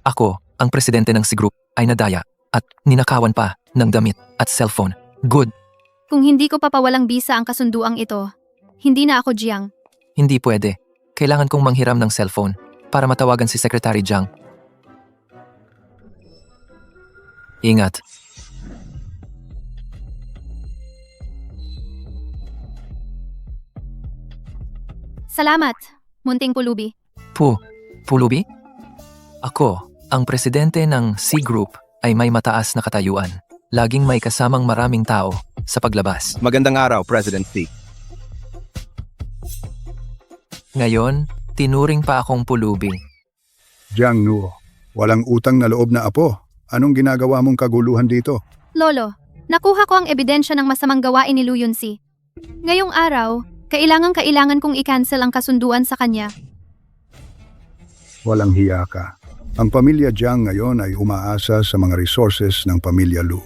Ako, ang presidente ng C-Group, ay nadaya at ninakawan pa ng damit at cellphone. Good. Kung hindi ko papawalang bisa ang kasunduang ito, hindi na ako Jiang. Hindi pwede. Kailangan kong manghiram ng cellphone para matawagan si Secretary Jiang. Ingat. Salamat, munting pulubi. Pulubi? Ako, ang presidente ng C-Group ay may mataas na katayuan. Laging may kasamang maraming tao sa paglabas. Magandang araw, President Xi. Ngayon, tinuring pa akong pulubi. Jiang Nuo, walang utang na loob na apo. Anong ginagawa mong kaguluhan dito? Lolo, nakuha ko ang ebidensya ng masamang gawain ni Lu Yunsi. Ngayong araw, kailangan kong i-cancel ang kasunduan sa kanya. Walang hiya ka. Ang pamilya Jiang ngayon ay umaasa sa mga resources ng pamilya Lu.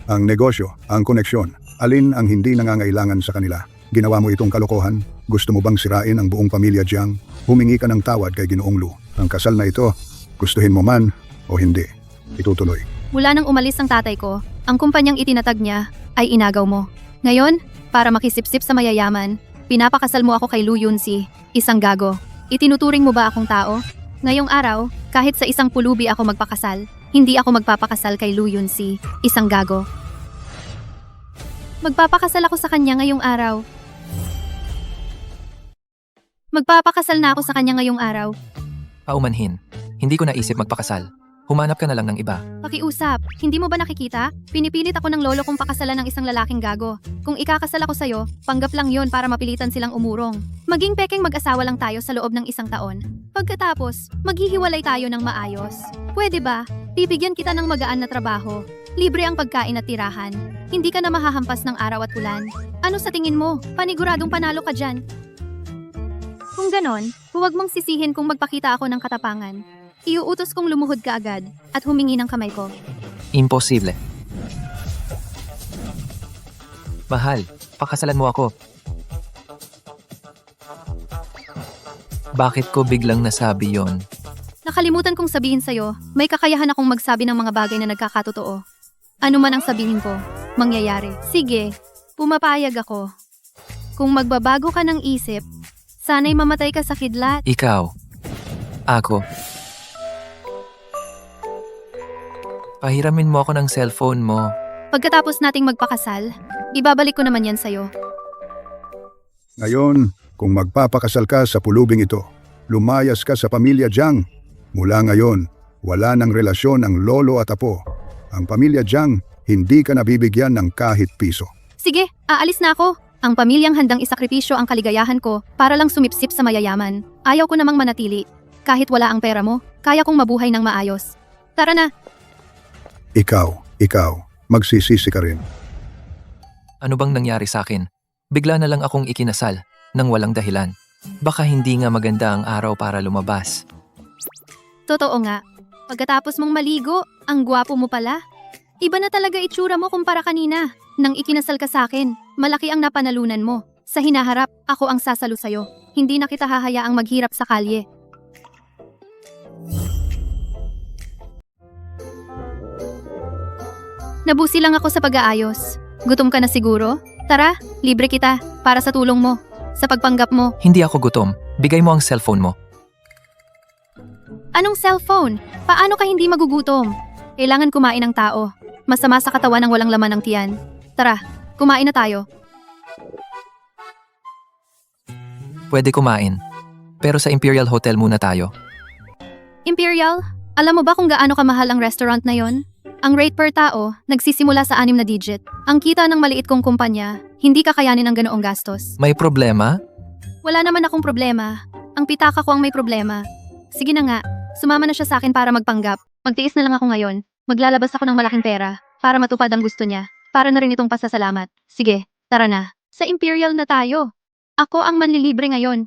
Ang negosyo, ang koneksyon, alin ang hindi nangangailangan sa kanila? Ginawa mo itong kalokohan? Gusto mo bang sirain ang buong pamilya Jiang? Humingi ka ng tawad kay Ginoong Lu. Ang kasal na ito, gustuhin mo man o hindi, itutuloy. Mula nang umalis ang tatay ko, ang kumpanyang itinatag niya ay inagaw mo. Ngayon, para makisipsip sa mayayaman, pinapakasal mo ako kay Lu Yunsi, isang gago. Itinuturing mo ba akong tao? Ngayong araw, kahit sa isang pulubi ako magpakasal, hindi ako magpapakasal kay Lu Yunsi, isang gago. Magpapakasal ako sa kanya ngayong araw. Magpapakasal na ako sa kanya ngayong araw. Paumanhin. Hindi ko naisip magpakasal. Humanap ka na lang ng iba. Pakiusap, hindi mo ba nakikita? Pinipilit ako ng lolo kong pakasalan ng isang lalaking gago. Kung ikakasal ako sa'yo, panggap lang yon para mapilitan silang umurong. Maging pekeng mag-asawa lang tayo sa loob ng isang taon. Pagkatapos, maghihiwalay tayo ng maayos. Pwede ba? Bibigyan kita ng magaan na trabaho. Libre ang pagkain at tirahan. Hindi ka na mahahampas ng araw at ulan. Ano sa tingin mo? Paniguradong panalo ka dyan. Kung ganon, huwag mong sisihin kung magpakita ako ng katapangan. Iuutos kong lumuhod ka agad at humingi ng kamay ko. Imposible. Mahal, pakasalan mo ako. Bakit ko biglang nasabi yon? Nakalimutan kong sabihin sa'yo, may kakayahan akong magsabi ng mga bagay na nagkakatotoo. Ano man ang sabihin ko, mangyayari. Sige, pumapayag ako. Kung magbabago ka ng isip, sana'y mamatay ka sa kidlat. Ikaw. Ako. Pahiramin mo ako ng cellphone mo. Pagkatapos nating magpakasal, ibabalik ko naman yan sa'yo. Ngayon, kung magpapakasal ka sa pulubing ito, lumayas ka sa pamilya Jiang. Mula ngayon, wala ng relasyon ang lolo at apo. Ang pamilya Jiang, hindi ka nabibigyan ng kahit piso. Sige, aalis na ako. Ang pamilyang handang isakripisyo ang kaligayahan ko para lang sumipsip sa mayayaman. Ayaw ko namang manatili. Kahit wala ang pera mo, kaya kong mabuhay ng maayos. Tara na! Ikaw, magsisisi ka rin. Ano bang nangyari sa akin? Bigla na lang akong ikinasal nang walang dahilan. Baka hindi nga maganda ang araw para lumabas. Totoo nga. Pagkatapos mong maligo, ang gwapo mo pala. Iba na talaga itsura mo kumpara kanina. Nang ikinasal ka sa akin, malaki ang napanalunan mo. Sa hinaharap, ako ang sasalo sa'yo. Hindi na kita hahayaang maghirap sa kalye. Nabusi lang ako sa pag-aayos. Gutom ka na siguro? Tara, libre kita para sa tulong mo, sa pagpanggap mo. Hindi ako gutom. Bigay mo ang cellphone mo. Anong cellphone? Paano ka hindi magugutom? Kailangan kumain ng tao. Masama sa katawan ang walang laman ng tiyan. Tara, kumain na tayo. Pwede kumain. Pero sa Imperial Hotel muna tayo. Imperial, alam mo ba kung gaano kamahal ang restaurant na yon? Ang rate per tao, nagsisimula sa 6 na digit. Ang kita ng maliit kong kumpanya, hindi kakayanin ang ganoong gastos. May problema? Wala naman akong problema. Ang pitaka ko ang may problema. Sige na nga, sumama na siya sa akin para magpanggap. Magtiis na lang ako ngayon. Maglalabas ako ng malaking pera para matupad ang gusto niya. Para na rin itong pasasalamat. Sige, tara na. Sa Imperial na tayo. Ako ang manlilibre ngayon.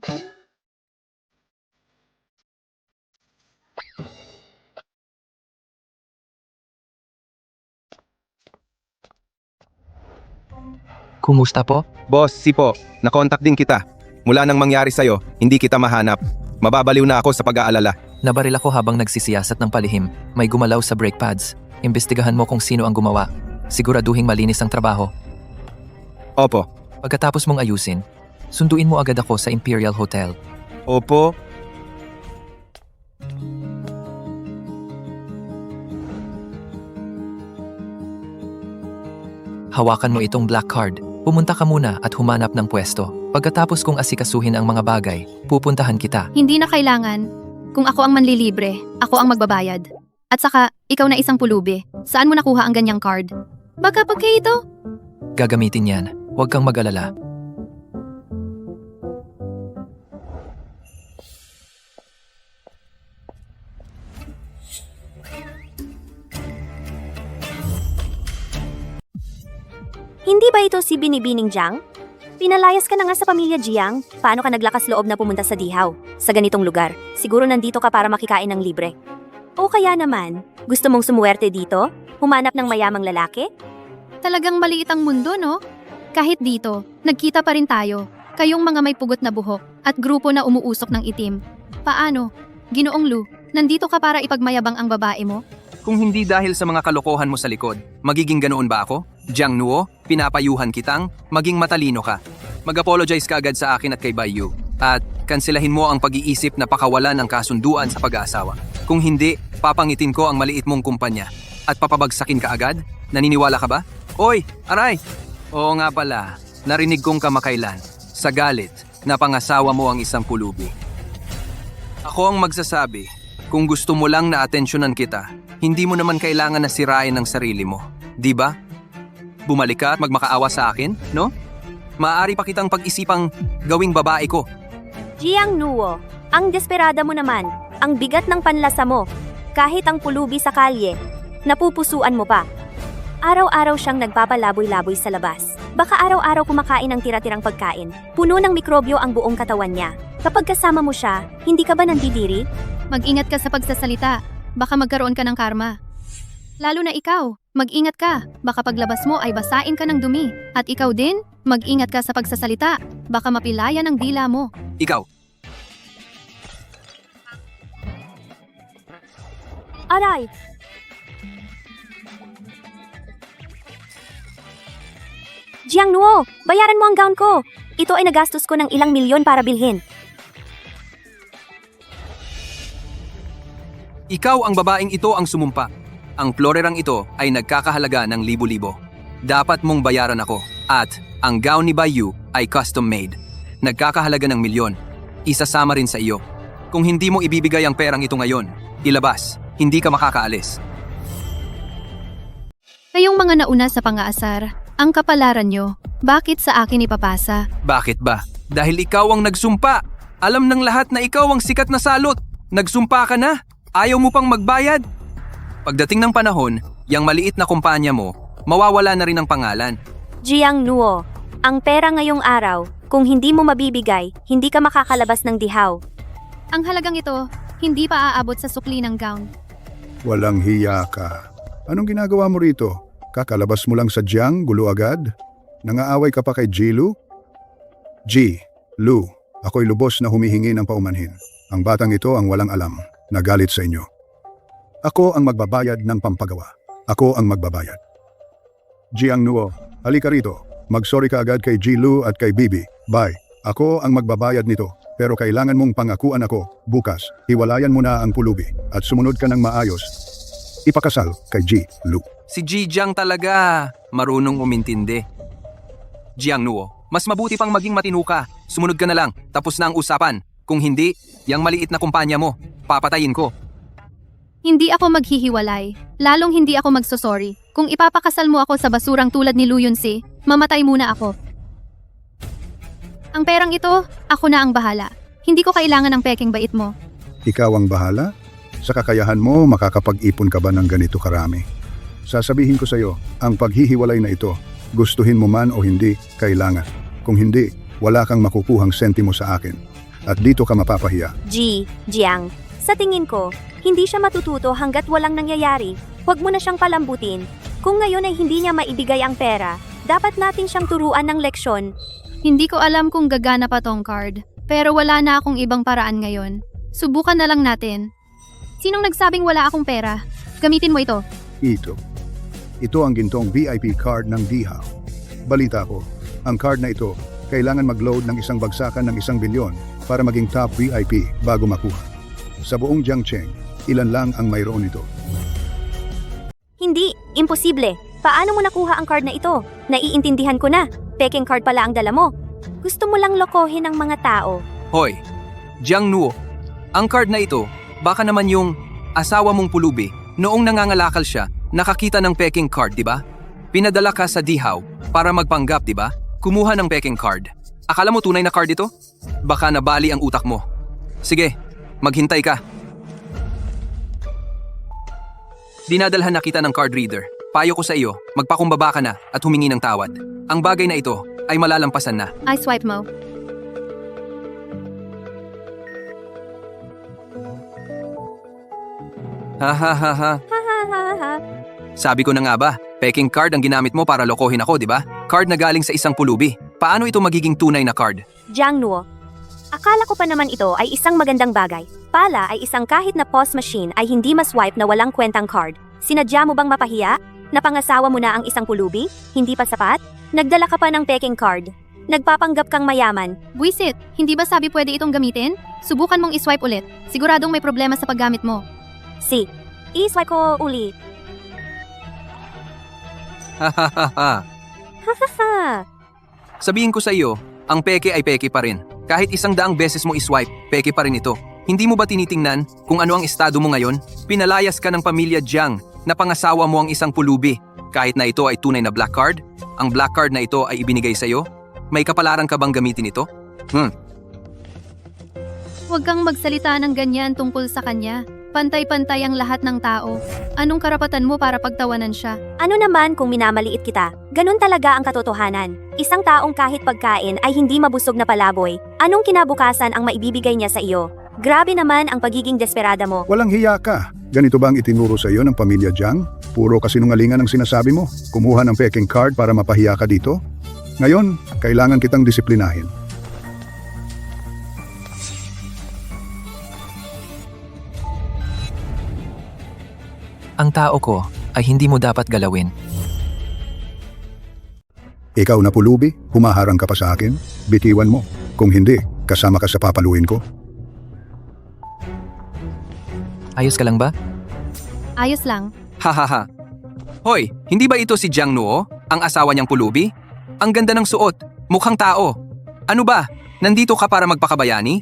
Kumusta po? Boss, Sipo, nakontak din kita. Mula nang mangyari sa'yo, hindi kita mahanap. Mababaliw na ako sa pag-aalala. Nabaril ako habang nagsisiyasat ng palihim. May gumalaw sa brake pads. Imbestigahan mo kung sino ang gumawa. Siguraduhing malinis ang trabaho. Opo. Pagkatapos mong ayusin, sunduin mo agad ako sa Imperial Hotel. Opo. Hawakan mo itong black card. Pumunta ka muna at humanap ng pwesto. Pagkatapos kong asikasuhin ang mga bagay, pupuntahan kita. Hindi na kailangan. Kung ako ang manlilibre, ako ang magbabayad. At saka, ikaw na isang pulubi. Saan mo nakuha ang ganyang card? Baka pagka ito? Gagamitin yan. Huwag kang mag-alala. Hindi ba ito si Binibining Jiang? Pinalayas ka na nga sa pamilya Jiang. Paano ka naglakas loob na pumunta sa Dihaw? Sa ganitong lugar, siguro nandito ka para makikain ng libre. O kaya naman, gusto mong sumuwerte dito? Humanap ng mayamang lalaki? Talagang maliit ang mundo, no? Kahit dito, nagkita pa rin tayo. Kayong mga may pugot na buhok at grupo na umuusok ng itim. Paano? Ginoong Lu, nandito ka para ipagmayabang ang babae mo? Kung hindi dahil sa mga kalokohan mo sa likod, magiging ganoon ba ako? Jiang Nuo, pinapayuhan kitang, maging matalino ka. Mag-apologize ka agad sa akin at kay Baiyu. At kanselahin mo ang pag-iisip na pakawalan ng kasunduan sa pag-aasawa. Kung hindi, papangitin ko ang maliit mong kumpanya. At papabagsakin ka agad? Naniniwala ka ba? Oy, aray! Oo nga pala, narinig kong kamakailan. Sa galit, napangasawa mo ang isang pulubi. Ako ang magsasabi, kung gusto mo lang na atensyonan kita, hindi mo naman kailangan na sirain ang sarili mo. Di ba? Bumalik ka at magmakaawa sa akin, no? Maaari pa kitang pag-isipang gawing babae ko. Jiang Nuo, ang desperada mo naman, ang bigat ng panlasa mo. Kahit ang pulubi sa kalye, napupusuan mo pa. Araw-araw siyang nagpapalaboy-laboy sa labas. Baka araw-araw kumakain ng tira-tirang pagkain. Puno ng mikrobyo ang buong katawan niya. Kapag kasama mo siya, hindi ka ba nandidiri? Mag-ingat ka sa pagsasalita. Baka magkaroon ka ng karma. Lalo na ikaw, mag-ingat ka. Baka paglabas mo ay basain ka ng dumi. At ikaw din, mag-ingat ka sa pagsasalita. Baka mapilayan ang dila mo. Ikaw, Aray! Jiang Nuo, bayaran mo ang gown ko. Ito ay nagastos ko ng ilang milyon para bilhin. ikaw ang babaeng ito ang sumumpa. Ang florerang ito ay nagkakahalaga ng libo-libo. Dapat mong bayaran ako. At ang gown ni Baiyu ay custom-made. Nagkakahalaga ng milyon. Isasama rin sa iyo. Kung hindi mo ibibigay ang perang ito ngayon, ilabas, hindi ka makakaalis. Kayong mga nauna sa pang-aasar, ang kapalaran nyo, bakit sa akin ipapasa? Bakit ba? Dahil ikaw ang nagsumpa. Alam ng lahat na ikaw ang sikat na salot. Nagsumpa ka na. Ayaw mo pang magbayad? Pagdating ng panahon, yang maliit na kumpanya mo, mawawala na rin ang pangalan. Jiang Nuo, ang pera ngayong araw, kung hindi mo mabibigay, hindi ka makakalabas ng Dihaw. Ang halagang ito, hindi pa aabot sa sukli ng gown. Walang hiya ka. Anong ginagawa mo rito? Kakalabas mo lang sa Jiang, gulo agad? Nangaaway ka pa kay Jilu? Ji, Lu, ako'y lubos na humihingi ng paumanhin. Ang batang ito ang walang alam. Nagalit sa inyo. Ako ang magbabayad ng pampagawa. Ako ang magbabayad. Jiang Nuo, halika rito. Mag-sorry ka agad kay Jilu at kay Bibi. Bye. Ako ang magbabayad nito. Pero kailangan mong pangakuan ako. Bukas, hiwalayan mo na ang pulubi at sumunod ka ng maayos. Ipakasal kay Jilu. Si Ji Jiang talaga, marunong umintindi. Jiang Nuo, mas mabuti pang maging matino ka. Sumunod ka na lang, tapos na ang usapan. Kung hindi, yang maliit na kumpanya mo, papatayin ko. Hindi ako maghihiwalay, lalong hindi ako magsosorry. Kung ipapakasal mo ako sa basurang tulad ni Lu Yunsi, mamatay muna ako. Ang perang ito, ako na ang bahala. Hindi ko kailangan ng peking bait mo. Ikaw ang bahala? Sa kakayahan mo, makakapag-ipon ka ba ng ganito karami? Sasabihin ko sa iyo, ang paghihiwalay na ito, gustuhin mo man o hindi, kailangan. Kung hindi, wala kang makukuhang sentimo sa akin. At dito ka mapapahiya. Jiang, sa tingin ko, hindi siya matututo hanggat walang nangyayari. Huwag mo na siyang palambutin. Kung ngayon ay hindi niya maibigay ang pera, dapat natin siyang turuan ng leksyon. Hindi ko alam kung gagana pa tong card, pero wala na akong ibang paraan ngayon. Subukan na lang natin. Sinong nagsabing wala akong pera? Gamitin mo ito. Ito ang gintong VIP card ng DHAO. Balita ko, ang card na ito, kailangan mag-load ng isang bagsakan ng 1 bilyon para maging top VIP bago makuha. Sa buong Jiangcheng, ilan lang ang mayroon nito. Hindi, imposible. Paano mo nakuha ang card na ito? Naiintindihan ko na. Peking card pala ang dala mo. Gusto mo lang lokohin ang mga tao. Hoy, Jiang Nuo, ang card na ito, baka naman yung asawa mong pulubi, noong nangangalakal siya, nakakita ng Peking card, di ba? Pinadala ka sa DHAO para magpanggap, di ba? Kumuha ng Peking card. Akala mo tunay na card ito? Baka nabali ang utak mo. Sige, maghintay ka. Dinadalhan na kita ng card reader. Payo ko sa iyo, magpakumbaba ka na at humingi ng tawad. Ang bagay na ito ay malalampasan na. I swipe mo. Ha ha ha ha. Ha. Sabi ko na nga ba, Peking card ang ginamit mo para lokohin ako, di ba? Card na galing sa isang pulubi. Paano ito magiging tunay na card? Jiang Nuo, akala ko pa naman ito ay isang magandang bagay. Pala ay isang kahit na POS machine ay hindi maswipe na walang kwentang card. Sinadya mo bang mapahiya? Napangasawa mo na ang isang pulubi? Hindi pa sapat? Nagdala ka pa ng Peking card. Nagpapanggap kang mayaman. Buisit, hindi ba sabi pwede itong gamitin? Subukan mong iswipe ulit. Siguradong may problema sa paggamit mo. I-swipe ko ulit. Ha ha ha ha. Hahaha. Sabihin ko sa iyo, ang peke ay peke pa rin. Kahit 100 beses mo iswipe, peke pa rin ito. Hindi mo ba tinitingnan kung ano ang estado mo ngayon? Pinalayas ka ng pamilya Jiang, napangasawa mo ang isang pulubi. Kahit na ito ay tunay na black card, ang black card na ito ay ibinigay sa iyo? May kapalaran ka bang gamitin ito? Huwag kang magsalita ng ganyan tungkol sa kanya. Pantay-pantay ang lahat ng tao. Anong karapatan mo para pagtawanan siya? Ano naman kung minamaliit kita? Ganun talaga ang katotohanan. Isang taong kahit pagkain ay hindi mabusog na palaboy. Anong kinabukasan ang maibibigay niya sa iyo? Grabe naman ang pagiging desperada mo. Walang hiya ka. Ganito ba ang itinuro sa iyo ng pamilya Jiang? Puro kasinungalingan ang sinasabi mo. Kumuha ng Peking card para mapahiya ka dito? Ngayon, kailangan kitang disiplinahin. Ang tao ko ay hindi mo dapat galawin. Ikaw na pulubi, humaharang ka pa sa akin, bitiwan mo. Kung hindi, kasama ka sa papaluin ko. Ayos ka lang ba? Ayos lang. Ha ha ha. Hoy, hindi ba ito si Jiang Nuo, ang asawa niyang pulubi? Ang ganda ng suot, mukhang tao. Ano ba, nandito ka para magpakabayani?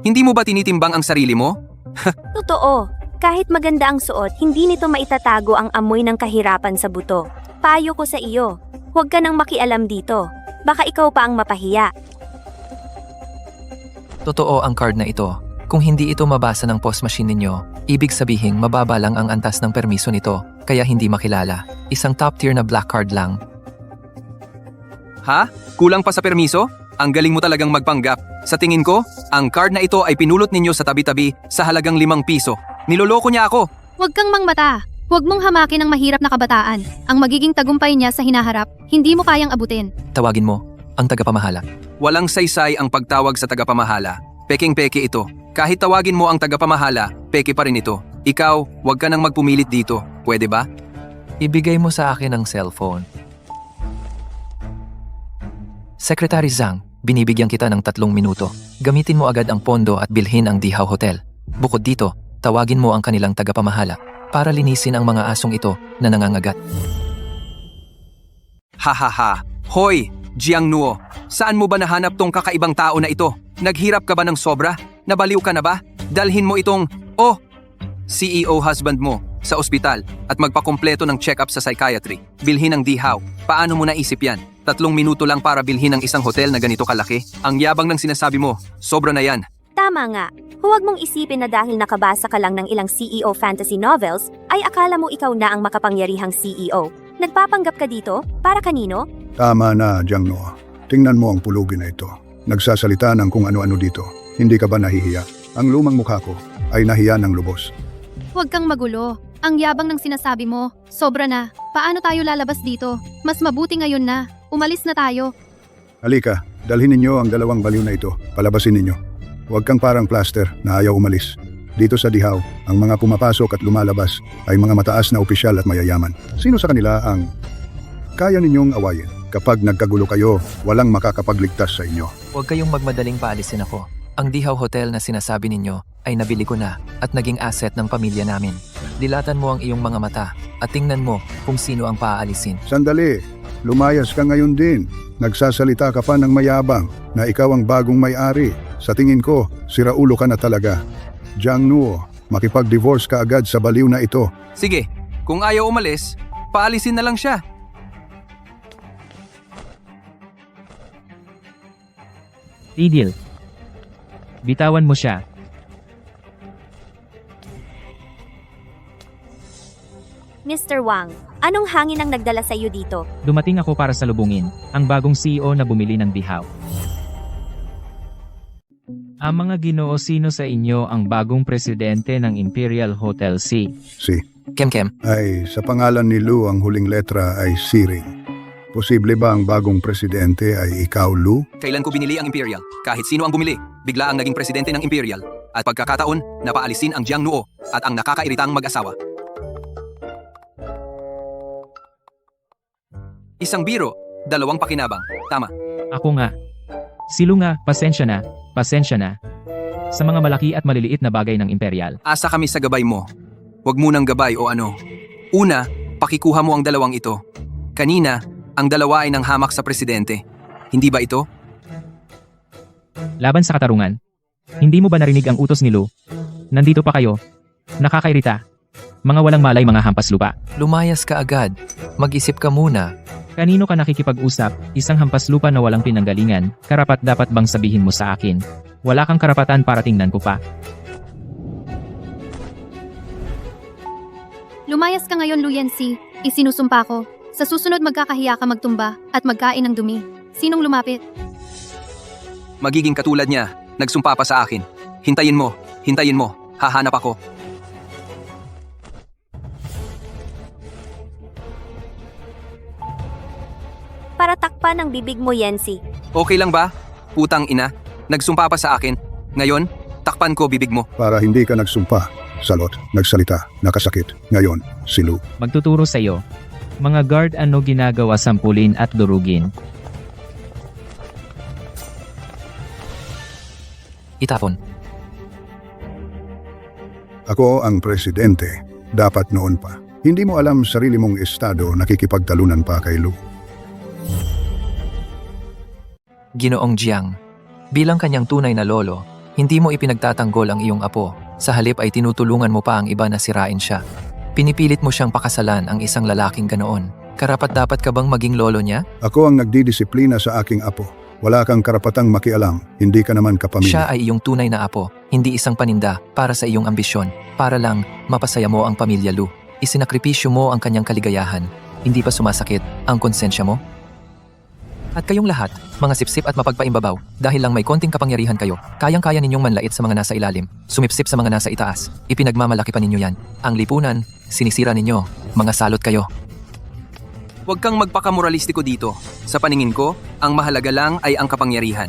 Hindi mo ba tinitimbang ang sarili mo? Totoo. Kahit maganda ang suot, hindi nito maitatago ang amoy ng kahirapan sa buto. Payo ko sa iyo, huwag ka nang makialam dito. Baka ikaw pa ang mapahiya. Totoo ang card na ito. Kung hindi ito mabasa ng POS machine ninyo, ibig sabihin mababa lang ang antas ng permiso nito, kaya hindi makilala. Isang top tier na black card lang. Ha? Kulang pa sa permiso? Ang galing mo talagang magpanggap. Sa tingin ko, ang card na ito ay pinulot ninyo sa tabi-tabi sa halagang 5 piso. Niloloko niya ako. Huwag kang mangmata. Huwag mong hamakin ang mahirap na kabataan. Ang magiging tagumpay niya sa hinaharap, hindi mo kayang abutin. Tawagin mo ang tagapamahala. Walang saysay ang pagtawag sa tagapamahala. Peking-peke ito. Kahit tawagin mo ang tagapamahala, peke pa rin ito. Ikaw, huwag ka nang magpumilit dito. Pwede ba? Ibigay mo sa akin ang cellphone. Secretary Zhang, binibigyan kita ng 3 minuto. Gamitin mo agad ang pondo at bilhin ang DHAO Hotel. Bukod dito, tawagin mo ang kanilang tagapamahala para linisin ang mga asong ito na nangangagat. Ha ha ha. Hoy, Jiang Nuo, saan mo ba nahanap tong kakaibang tao na ito? Naghirap ka ba ng sobra? Nabaliw ka na ba? Dalhin mo itong, CEO husband mo sa ospital at magpakompleto ng check-up sa psychiatry. Bilhin ang DHAO. Paano mo naisip yan? 3 minuto lang para bilhin ang isang hotel na ganito kalaki? Ang yabang ng sinasabi mo, sobra na yan. Tama nga. Huwag mong isipin na dahil nakabasa ka lang ng ilang CEO fantasy novels, ay akala mo ikaw na ang makapangyarihang CEO. Nagpapanggap ka dito? Para kanino? Tama na, Jiang Nuo. Tingnan mo ang pulubi na ito. Nagsasalita ng kung ano-ano dito. Hindi ka ba nahihiya? Ang lumang mukha ko ay nahiya ng lubos. Huwag kang magulo. Ang yabang ng sinasabi mo, sobra na. Paano tayo lalabas dito? Mas mabuti ngayon na. Umalis na tayo. Halika, dalhin ninyo ang 2 baliw na ito. Palabasin ninyo. Huwag kang parang plaster na ayaw umalis. Dito sa Dihaw, ang mga pumapasok at lumalabas ay mga mataas na opisyal at mayayaman. Sino sa kanila ang kaya ninyong awayin? Kapag nagkagulo kayo, walang makakapagligtas sa inyo. Huwag kayong magmadaling paalisin ako. Ang Dihaw Hotel na sinasabi ninyo ay nabili ko na at naging asset ng pamilya namin. Dilatan mo ang iyong mga mata at tingnan mo kung sino ang paaalisin. Sandali, lumayas ka ngayon din. Nagsasalita ka pa ng mayabang na ikaw ang bagong may-ari. Sa tingin ko, siraulo ka na talaga. Jiang Nuo, makipag-divorce ka agad sa baliw na ito. Sige, kung ayaw umalis, paalisin na lang siya. Tigil. Bitawan mo siya. Mr. Wang, anong hangin ang nagdala sa iyo dito? Dumating ako para salubungin ang bagong CEO na bumili ng Dihaw. Ang mga Ginoo, sino sa inyo ang bagong presidente ng Imperial Hotel C? Si Kem, ay sa pangalan ni Lu ang huling letra ay Siring. Posible ba ang bagong presidente ay ikaw, Lu? Kailan ko binili ang Imperial? Kahit sino ang bumili, bigla ang naging presidente ng Imperial. At pagkakataon, napaalisin ang Jiang Nuo at ang nakakairitang mag-asawa. Isang biro, dalawang pakinabang. Tama. Ako nga. Silo nga, pasensya na, pasensya na. Sa mga malaki at maliliit na bagay ng Imperial. Asa kami sa gabay mo. Huwag munang gabay o ano. Una, pakikuha mo ang dalawang ito. Kanina, ang dalawa ay nang hamak sa presidente. Hindi ba ito? Laban sa katarungan. Hindi mo ba narinig ang utos ni Lu? Nandito pa kayo. Nakakairita. Mga walang malay, mga hampas lupa. lumayas ka agad. Mag-isip ka muna. Kanino ka nakikipag-usap? Isang hampas lupa na walang pinanggalingan. Karapat dapat bang sabihin mo sa akin? Wala kang karapatan para tingnan ko pa. Lumayas ka ngayon, Lu Yanxi. Isinusumpa ko. Sa susunod magkakahiya ka magtumba at magkain ng dumi. Sinong lumapit? Magiging katulad niya. Nagsumpa pa sa akin. Hintayin mo. Hintayin mo. Hahanap ako. Para takpan ang bibig mo, Yancy. Okay lang ba? Putang ina. Nagsumpa pa sa akin. Ngayon, takpan ko bibig mo. Para hindi ka nagsumpa, salot, nagsalita, nakasakit. Ngayon, si Lu. Magtuturo sa iyo. Mga guard, ano ginagawa, sampulin at durugin? Itapon. Ako ang presidente. Dapat noon pa. Hindi mo alam sarili mong estado, nakikipagtalunan pa kay Lu. Ginoong Jiang. Bilang kanyang tunay na lolo, hindi mo ipinagtatanggol ang iyong apo. Sa halip ay tinutulungan mo pa ang iba na sirain siya. Pinipilit mo siyang pakasalan ang isang lalaking ganoon. Karapat-dapat ka bang maging lolo niya? Ako ang nagdidisiplina sa aking apo. Wala kang karapatang makialam. Hindi ka naman kapamilya. Siya ay iyong tunay na apo, hindi isang paninda para sa iyong ambisyon. Para lang, mapasaya mo ang pamilya Lu. Isinakripisyo mo ang kanyang kaligayahan. Hindi pa sumasakit ang konsensya mo? At kayong lahat, mga sipsip at mapagpaimbabaw, dahil lang may konting kapangyarihan kayo, kayang-kaya ninyong manlait sa mga nasa ilalim, sumipsip sa mga nasa itaas, ipinagmamalaki pa ninyo yan. Ang lipunan, sinisira ninyo, mga salot kayo. Huwag kang magpakamoralistiko dito. Sa paningin ko, ang mahalaga lang ay ang kapangyarihan.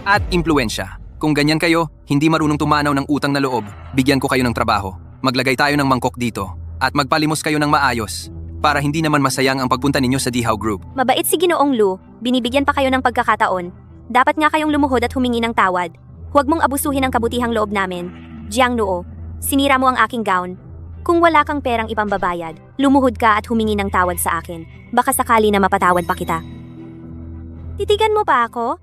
At impluensya. Kung ganyan kayo, hindi marunong tumanaw ng utang na loob, bigyan ko kayo ng trabaho. Maglagay tayo ng mangkok dito. At magpalimos kayo ng maayos. Para hindi naman masayang ang pagpunta ninyo sa Dihaw Group. Mabait si Ginoong Lu, binibigyan pa kayo ng pagkakataon. Dapat nga kayong lumuhod at humingi ng tawad. Huwag mong abusuhin ang kabutihang loob namin. Jiang Nuo, sinira mo ang aking gown. Kung wala kang perang ipambabayad, lumuhod ka at humingi ng tawad sa akin. Baka sakali na mapatawad pa kita. Titigan mo pa ako?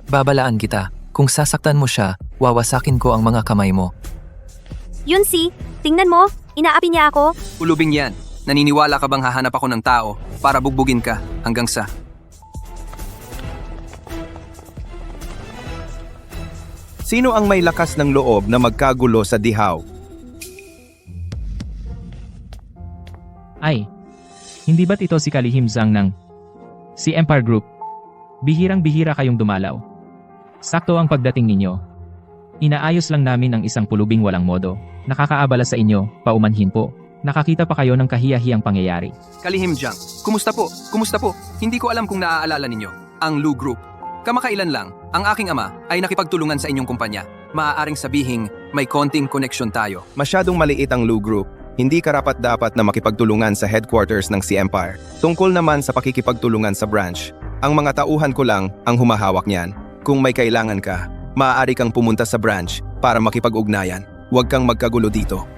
Babalaan kita, kung sasaktan mo siya, wawasakin ko ang mga kamay mo. Yun si, tingnan mo, inaapi niya ako. Ulubing yan. Naniniwala ka bang hahanap ako ng tao para bugbugin ka hanggang sa... Sino ang may lakas ng loob na magkagulo sa Dihaw? Ay, hindi ba't ito si Kalihim Zhang ng si Empire Group? Bihirang-bihira kayong dumalaw. Sakto ang pagdating ninyo. Inaayos lang namin ang isang pulubing walang modo. Nakakaabala sa inyo, paumanhin po. Nakakita pa kayo ng kahiya-hiyang pangyayari. Kalihim Jiang, kumusta po? Kumusta po? Hindi ko alam kung naaalala ninyo. Ang Lu Group. Kamakailan lang, ang aking ama ay nakipagtulungan sa inyong kumpanya. Maaaring sabihing May konting koneksyon tayo. Masyadong maliit ang Lu Group. Hindi karapat-dapat na makipagtulungan sa headquarters ng C Empire. Tungkol naman sa pakikipagtulungan sa branch, ang mga tauhan ko lang ang humahawak niyan. Kung may kailangan ka, maaari kang pumunta sa branch para makipag-ugnayan. Huwag kang magkagulo dito.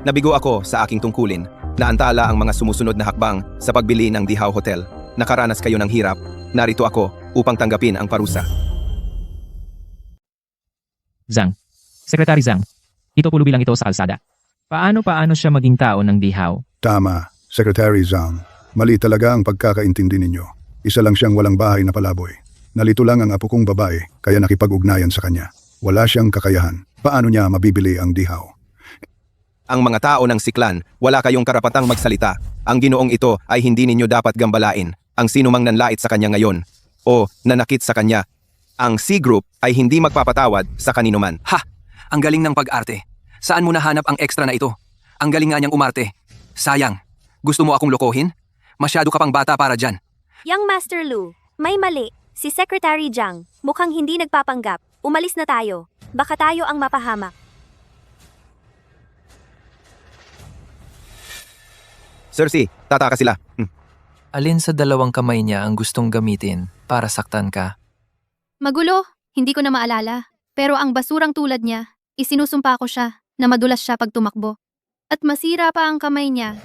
Nabigo ako sa aking tungkulin. Naantala ang mga sumusunod na hakbang sa pagbili ng Dihaw Hotel. Nakaranas kayo ng hirap. Narito ako upang tanggapin ang parusa. Zhang. Secretary Zhang. Ito pulubi lang ito sa kalsada. Paano siya maging tao ng dihaw? Tama, Secretary Zhang. Mali talaga ang pagkakaintindi ninyo. Isa lang siyang walang bahay na palaboy. Nalito lang ang apo kong babae, kaya nakipag-ugnayan sa kanya. Wala siyang kakayahan. Paano niya mabibili ang dihaw? Ang mga tao ng Siklan, wala kayong karapatang magsalita. Ang ginoong ito ay hindi ninyo dapat gambalain. Ang sinumang nanlait sa kanya ngayon o nanakit sa kanya. Ang C Group ay hindi magpapatawad sa kanino man. Ha! Ang galing ng pag-arte. Saan mo nahanap ang extra na ito? Ang galing nga niyang umarte. Sayang. Gusto mo akong lokohin? Masyado ka pang bata para dyan. Young Master Lu, may mali. Si Secretary Zhang, mukhang hindi nagpapanggap. Umalis na tayo. Baka tayo ang mapahamak. Cersei, tataka sila. Alin sa dalawang kamay niya ang gustong gamitin para saktan ka? Magulo, hindi ko na maalala. Pero ang basurang tulad niya, isinusumpa ko siya na madulas siya pag tumakbo. At masira pa ang kamay niya.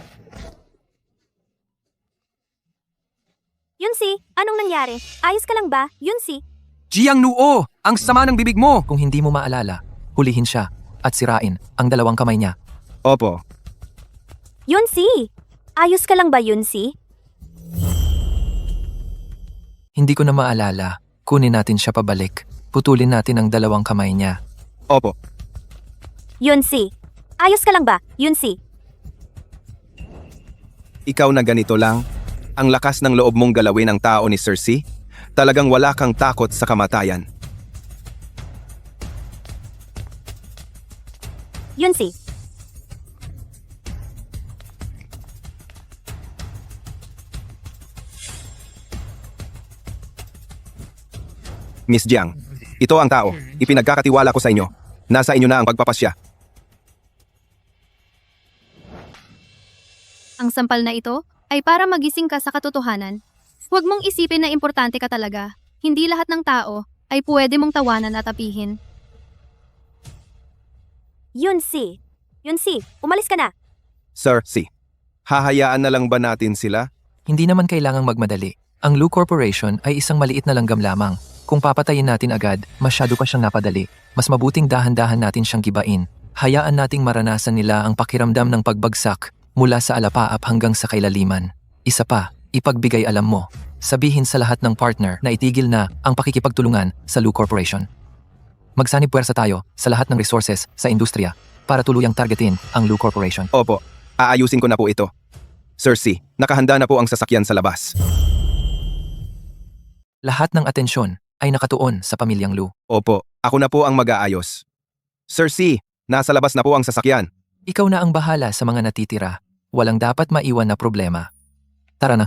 Yunsi, anong nangyari? Ayos ka lang ba, Yunsi? Jiang Nuo! Ang sama ng bibig mo! Kung hindi mo maalala, hulihin siya at sirain ang dalawang kamay niya. Opo. Yunsi! Ayos ka lang ba, Yunsi? Hindi ko na maalala. Kunin natin siya pabalik. Putulin natin ang dalawang kamay niya. Opo. Yunsi! Ayos ka lang ba, Yunsi? Ikaw na ganito lang? Ang lakas ng loob mong galawin ang tao ni Cersei? Talagang wala kang takot sa kamatayan. Yunsi! Miss Jiang, ito ang tao. Ipinagkakatiwala ko sa inyo. Nasa inyo na ang pagpapasya. Ang sampal na ito ay para magising ka sa katotohanan. Huwag mong isipin na importante ka talaga. Hindi lahat ng tao ay pwede mong tawanan at apihin. Yunsi! Yunsi, umalis ka na! Cersei, hahayaan na lang ba natin sila? Hindi naman kailangang magmadali. Ang Lu Corporation ay isang maliit na langgam lamang. Kung papatayin natin agad, masyado pa siyang napadali. Mas mabuting dahan-dahan natin siyang gibain. Hayaan nating maranasan nila ang pakiramdam ng pagbagsak mula sa alapaap hanggang sa kailaliman. Isa pa, ipagbigay alam mo. Sabihin sa lahat ng partner na itigil na ang pakikipagtulungan sa Lu Corporation. Magsanib puwersa tayo sa lahat ng resources sa industriya para tuluyang targetin ang Lu Corporation. Opo, aayusin ko na po ito. Cersei, nakahanda na po ang sasakyan sa labas. Lahat ng atensyon ay nakatuon sa pamilyang Lu. Opo, ako na po ang mag-aayos. Cersei, nasa labas na po ang sasakyan. Ikaw na ang bahala sa mga natitira. Walang dapat maiwan na problema. Tara na.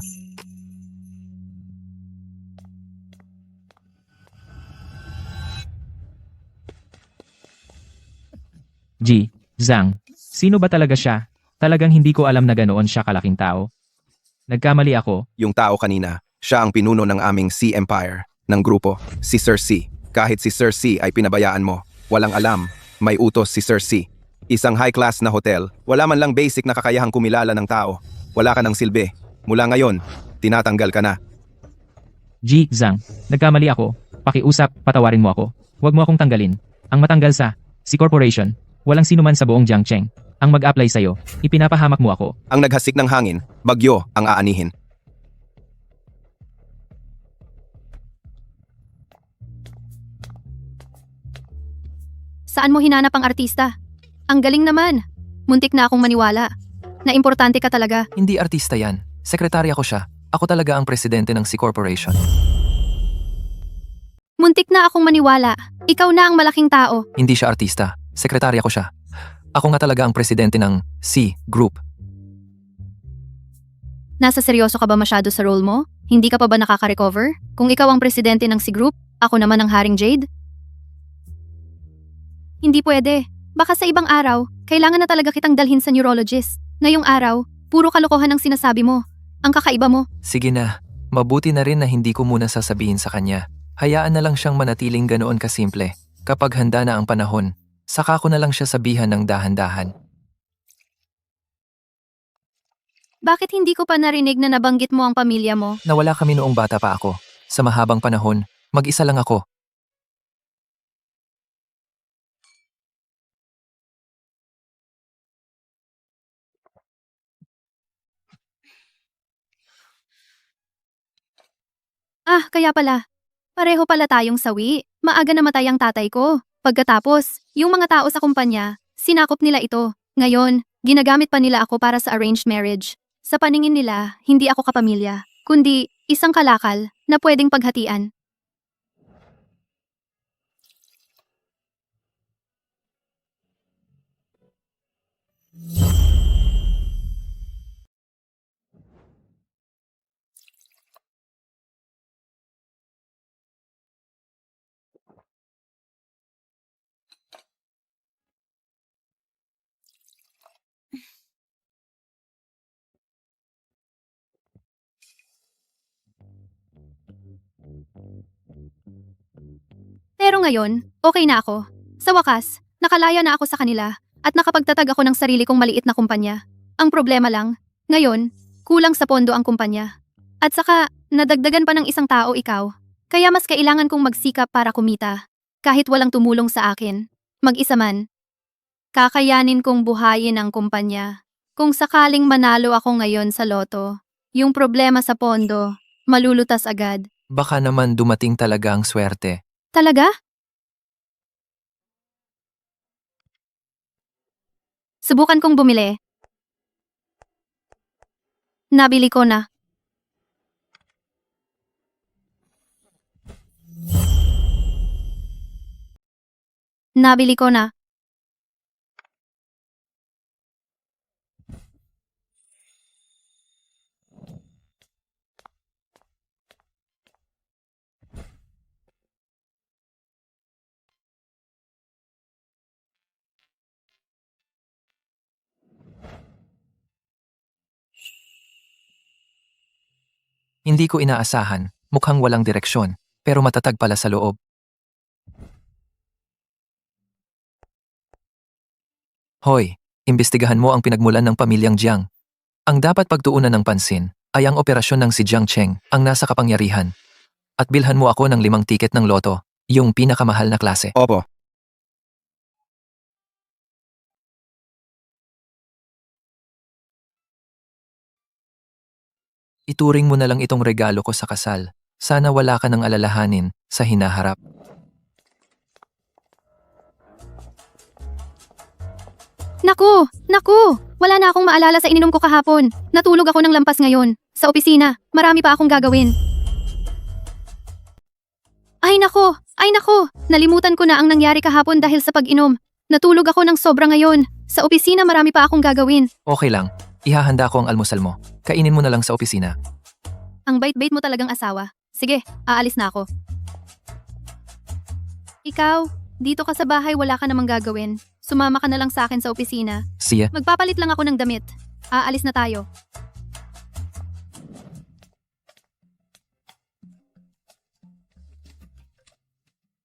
Zhang. Sino ba talaga siya? Talagang hindi ko alam na ganoon siya kalaking tao. Nagkamali ako. Yung tao kanina, siya ang pinuno ng aming C Empire, ng grupo, si Cersei. Kahit si Cersei ay pinabayaan mo, walang alam, may utos si Cersei. Isang high-class na hotel, wala man lang basic na kakayahang kumilala ng tao. Wala ka ng silbi. Mula ngayon, tinatanggal ka na. Zhang. Nagkamali ako. Pakiusap, patawarin mo ako. Huwag mo akong tanggalin. Ang matanggal sa C Corporation, walang sino man sa buong Jiangcheng. Ang mag-apply sa'yo, ipinapahamak mo ako. Ang naghasik ng hangin, bagyo ang aanihin. Saan mo hinanap ang artista? Ang galing naman. Muntik na akong maniwala. Na importante ka talaga. Hindi artista yan. Sekretarya ko siya. Ako talaga ang presidente ng C Corporation. Muntik na akong maniwala. Ikaw na ang malaking tao. Hindi siya artista. Sekretarya ko siya. Ako nga talaga ang presidente ng C Group. Nasa seryoso ka ba masyado sa role mo? Hindi ka pa ba nakaka-recover? Kung ikaw ang presidente ng C Group, ako naman ang Haring Jade? Hindi pwede. Baka sa ibang araw, kailangan na talaga kitang dalhin sa neurologist. Ngayong araw, puro kalokohan ang sinasabi mo. Ang kakaiba mo. Sige na, mabuti na rin na hindi ko muna sasabihin sa kanya. Hayaan na lang siyang manatiling ganoon kasimple. Kapag handa na ang panahon, saka ko na lang siya sabihan ng dahan-dahan. Bakit hindi ko pa narinig na nabanggit mo ang pamilya mo? Nawala kami noong bata pa ako. Sa mahabang panahon, mag-isa lang ako. Ah, kaya pala. Pareho pala tayong sawi. Maaga namatay ang tatay ko. Pagkatapos, yung mga tao sa kumpanya, sinakop nila ito. Ngayon, ginagamit pa nila ako para sa arranged marriage. Sa paningin nila, hindi ako kapamilya, kundi isang kalakal na pwedeng paghatian. Pero ngayon, okay na ako. Sa wakas, nakalaya na ako sa kanila at nakapagtatag ako ng sarili kong maliit na kumpanya. Ang problema lang, ngayon, kulang sa pondo ang kumpanya. At saka, nadagdagan pa ng isang tao ikaw. Kaya mas kailangan kong magsikap para kumita. Kahit walang tumulong sa akin. Mag-isa man. Kakayanin kong buhayin ang kumpanya. Kung sakaling manalo ako ngayon sa loto, yung problema sa pondo, malulutas agad. Baka naman dumating talaga ang swerte. Talaga? Subukan kong bumili. Nabili ko na. Nabili ko na. Hindi ko inaasahan, mukhang walang direksyon, pero matatag pala sa loob. Hoy, imbestigahan mo ang pinagmulan ng pamilyang Jiang. Ang dapat pagtuunan ng pansin ay ang operasyon ng si Jiang Cheng, ang nasa kapangyarihan. At bilhan mo ako ng 5 tiket ng loto, yung pinakamahal na klase. Opo. Ituring mo na lang itong regalo ko sa kasal. Sana wala ka ng alalahanin sa hinaharap. Naku! Naku! Wala na akong maalala sa ininom ko kahapon. Natulog ako ng lampas ngayon. Sa opisina, marami pa akong gagawin. Ay nako! Ay nako! Nalimutan ko na ang nangyari kahapon dahil sa pag-inom. Natulog ako ng sobra ngayon. Sa opisina marami pa akong gagawin. Okay lang, ihahanda ko ang almusal mo. Kainin mo na lang sa opisina. Ang bait-bait mo talagang asawa. Sige, aalis na ako. Ikaw, dito ka sa bahay wala ka namang gagawin. Sumama ka na lang sa akin sa opisina. Siya, Magpapalit lang ako ng damit. Aalis na tayo.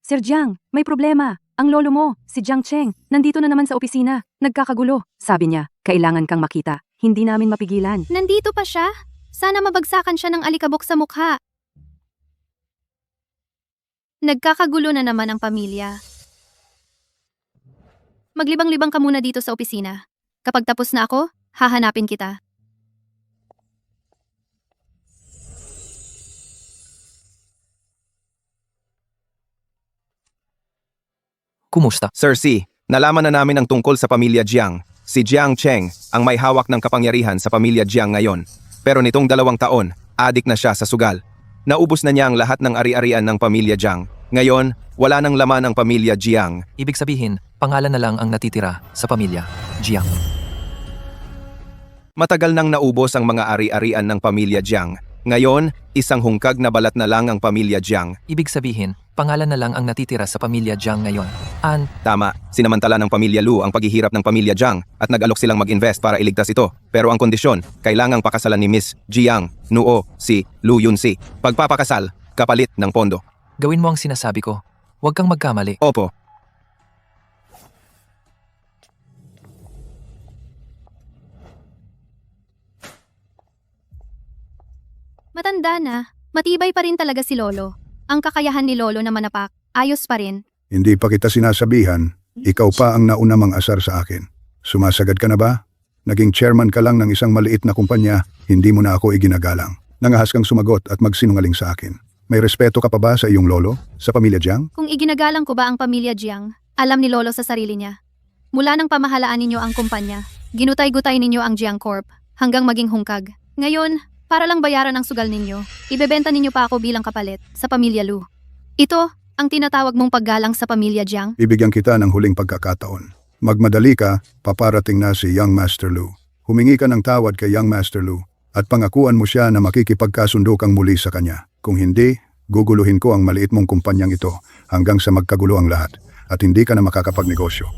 Sir Jiang, may problema. Ang lolo mo, si Jiang Cheng, nandito na naman sa opisina. Nagkakagulo. Sabi niya, kailangan kang makita. Hindi namin mapigilan. Nandito pa siya? Sana mabagsakan siya ng alikabok sa mukha. Nagkakagulo na naman ang pamilya. Maglibang-libang ka muna dito sa opisina. Kapag tapos na ako, hahanapin kita. kumusta? Sir C, nalaman na namin ang tungkol sa pamilya Jiang. Si Jiang Cheng ang may hawak ng kapangyarihan sa pamilya Jiang ngayon. Pero nitong 2 taon, adik na siya sa sugal. Naubos na niya ang lahat ng ari-arian ng pamilya Jiang. Ngayon, wala nang laman ang pamilya Jiang. Ibig sabihin, pangalan na lang ang natitira sa pamilya, Jiang. Matagal nang naubos ang mga ari-arian ng pamilya Jiang. Ngayon, isang hungkag na balat na lang ang pamilya Jiang. Ibig sabihin, pangalan na lang ang natitira sa pamilya Jiang ngayon. Tama, sinamantala ng pamilya Lu ang paghihirap ng pamilya Jiang at nag-alok silang mag-invest para iligtas ito. Pero ang kondisyon, kailangang pakasalan ni Miss Jiang Nuo si Lu Yunsi. Pagpapakasal, kapalit ng pondo. Gawin mo ang sinasabi ko. Huwag kang magkamali. Opo, Matanda na, matibay pa rin talaga si Lolo. Ang kakayahan ni Lolo na manapak, ayos pa rin. Hindi pa kita sinasabihan, ikaw pa ang nauna mang asar sa akin. Sumasagad ka na ba? Naging chairman ka lang ng isang maliit na kumpanya, hindi mo na ako iginagalang. Nangahas kang sumagot at magsinungaling sa akin. May respeto ka pa ba sa iyong lolo? Sa pamilya Jiang? Kung iginagalang ko ba ang pamilya Jiang, alam ni Lolo sa sarili niya. Mula nang pamahalaan ninyo ang kumpanya, ginutay-gutay ninyo ang Jiang Corp hanggang maging hungkag. Ngayon, para lang bayaran ang sugal ninyo, ibebenta ninyo pa ako bilang kapalit sa pamilya Lu. Ito ang tinatawag mong paggalang sa pamilya Jiang. Bibigyan kita ng huling pagkakataon. Magmadali ka, paparating na si Young Master Lu. Humingi ka ng tawad kay Young Master Lu at pangakuan mo siya na makikipagkasundo kang muli sa kanya. Kung hindi, guguluhin ko ang maliit mong kumpanyang ito hanggang sa magkagulo ang lahat at hindi ka na makakapagnegosyo.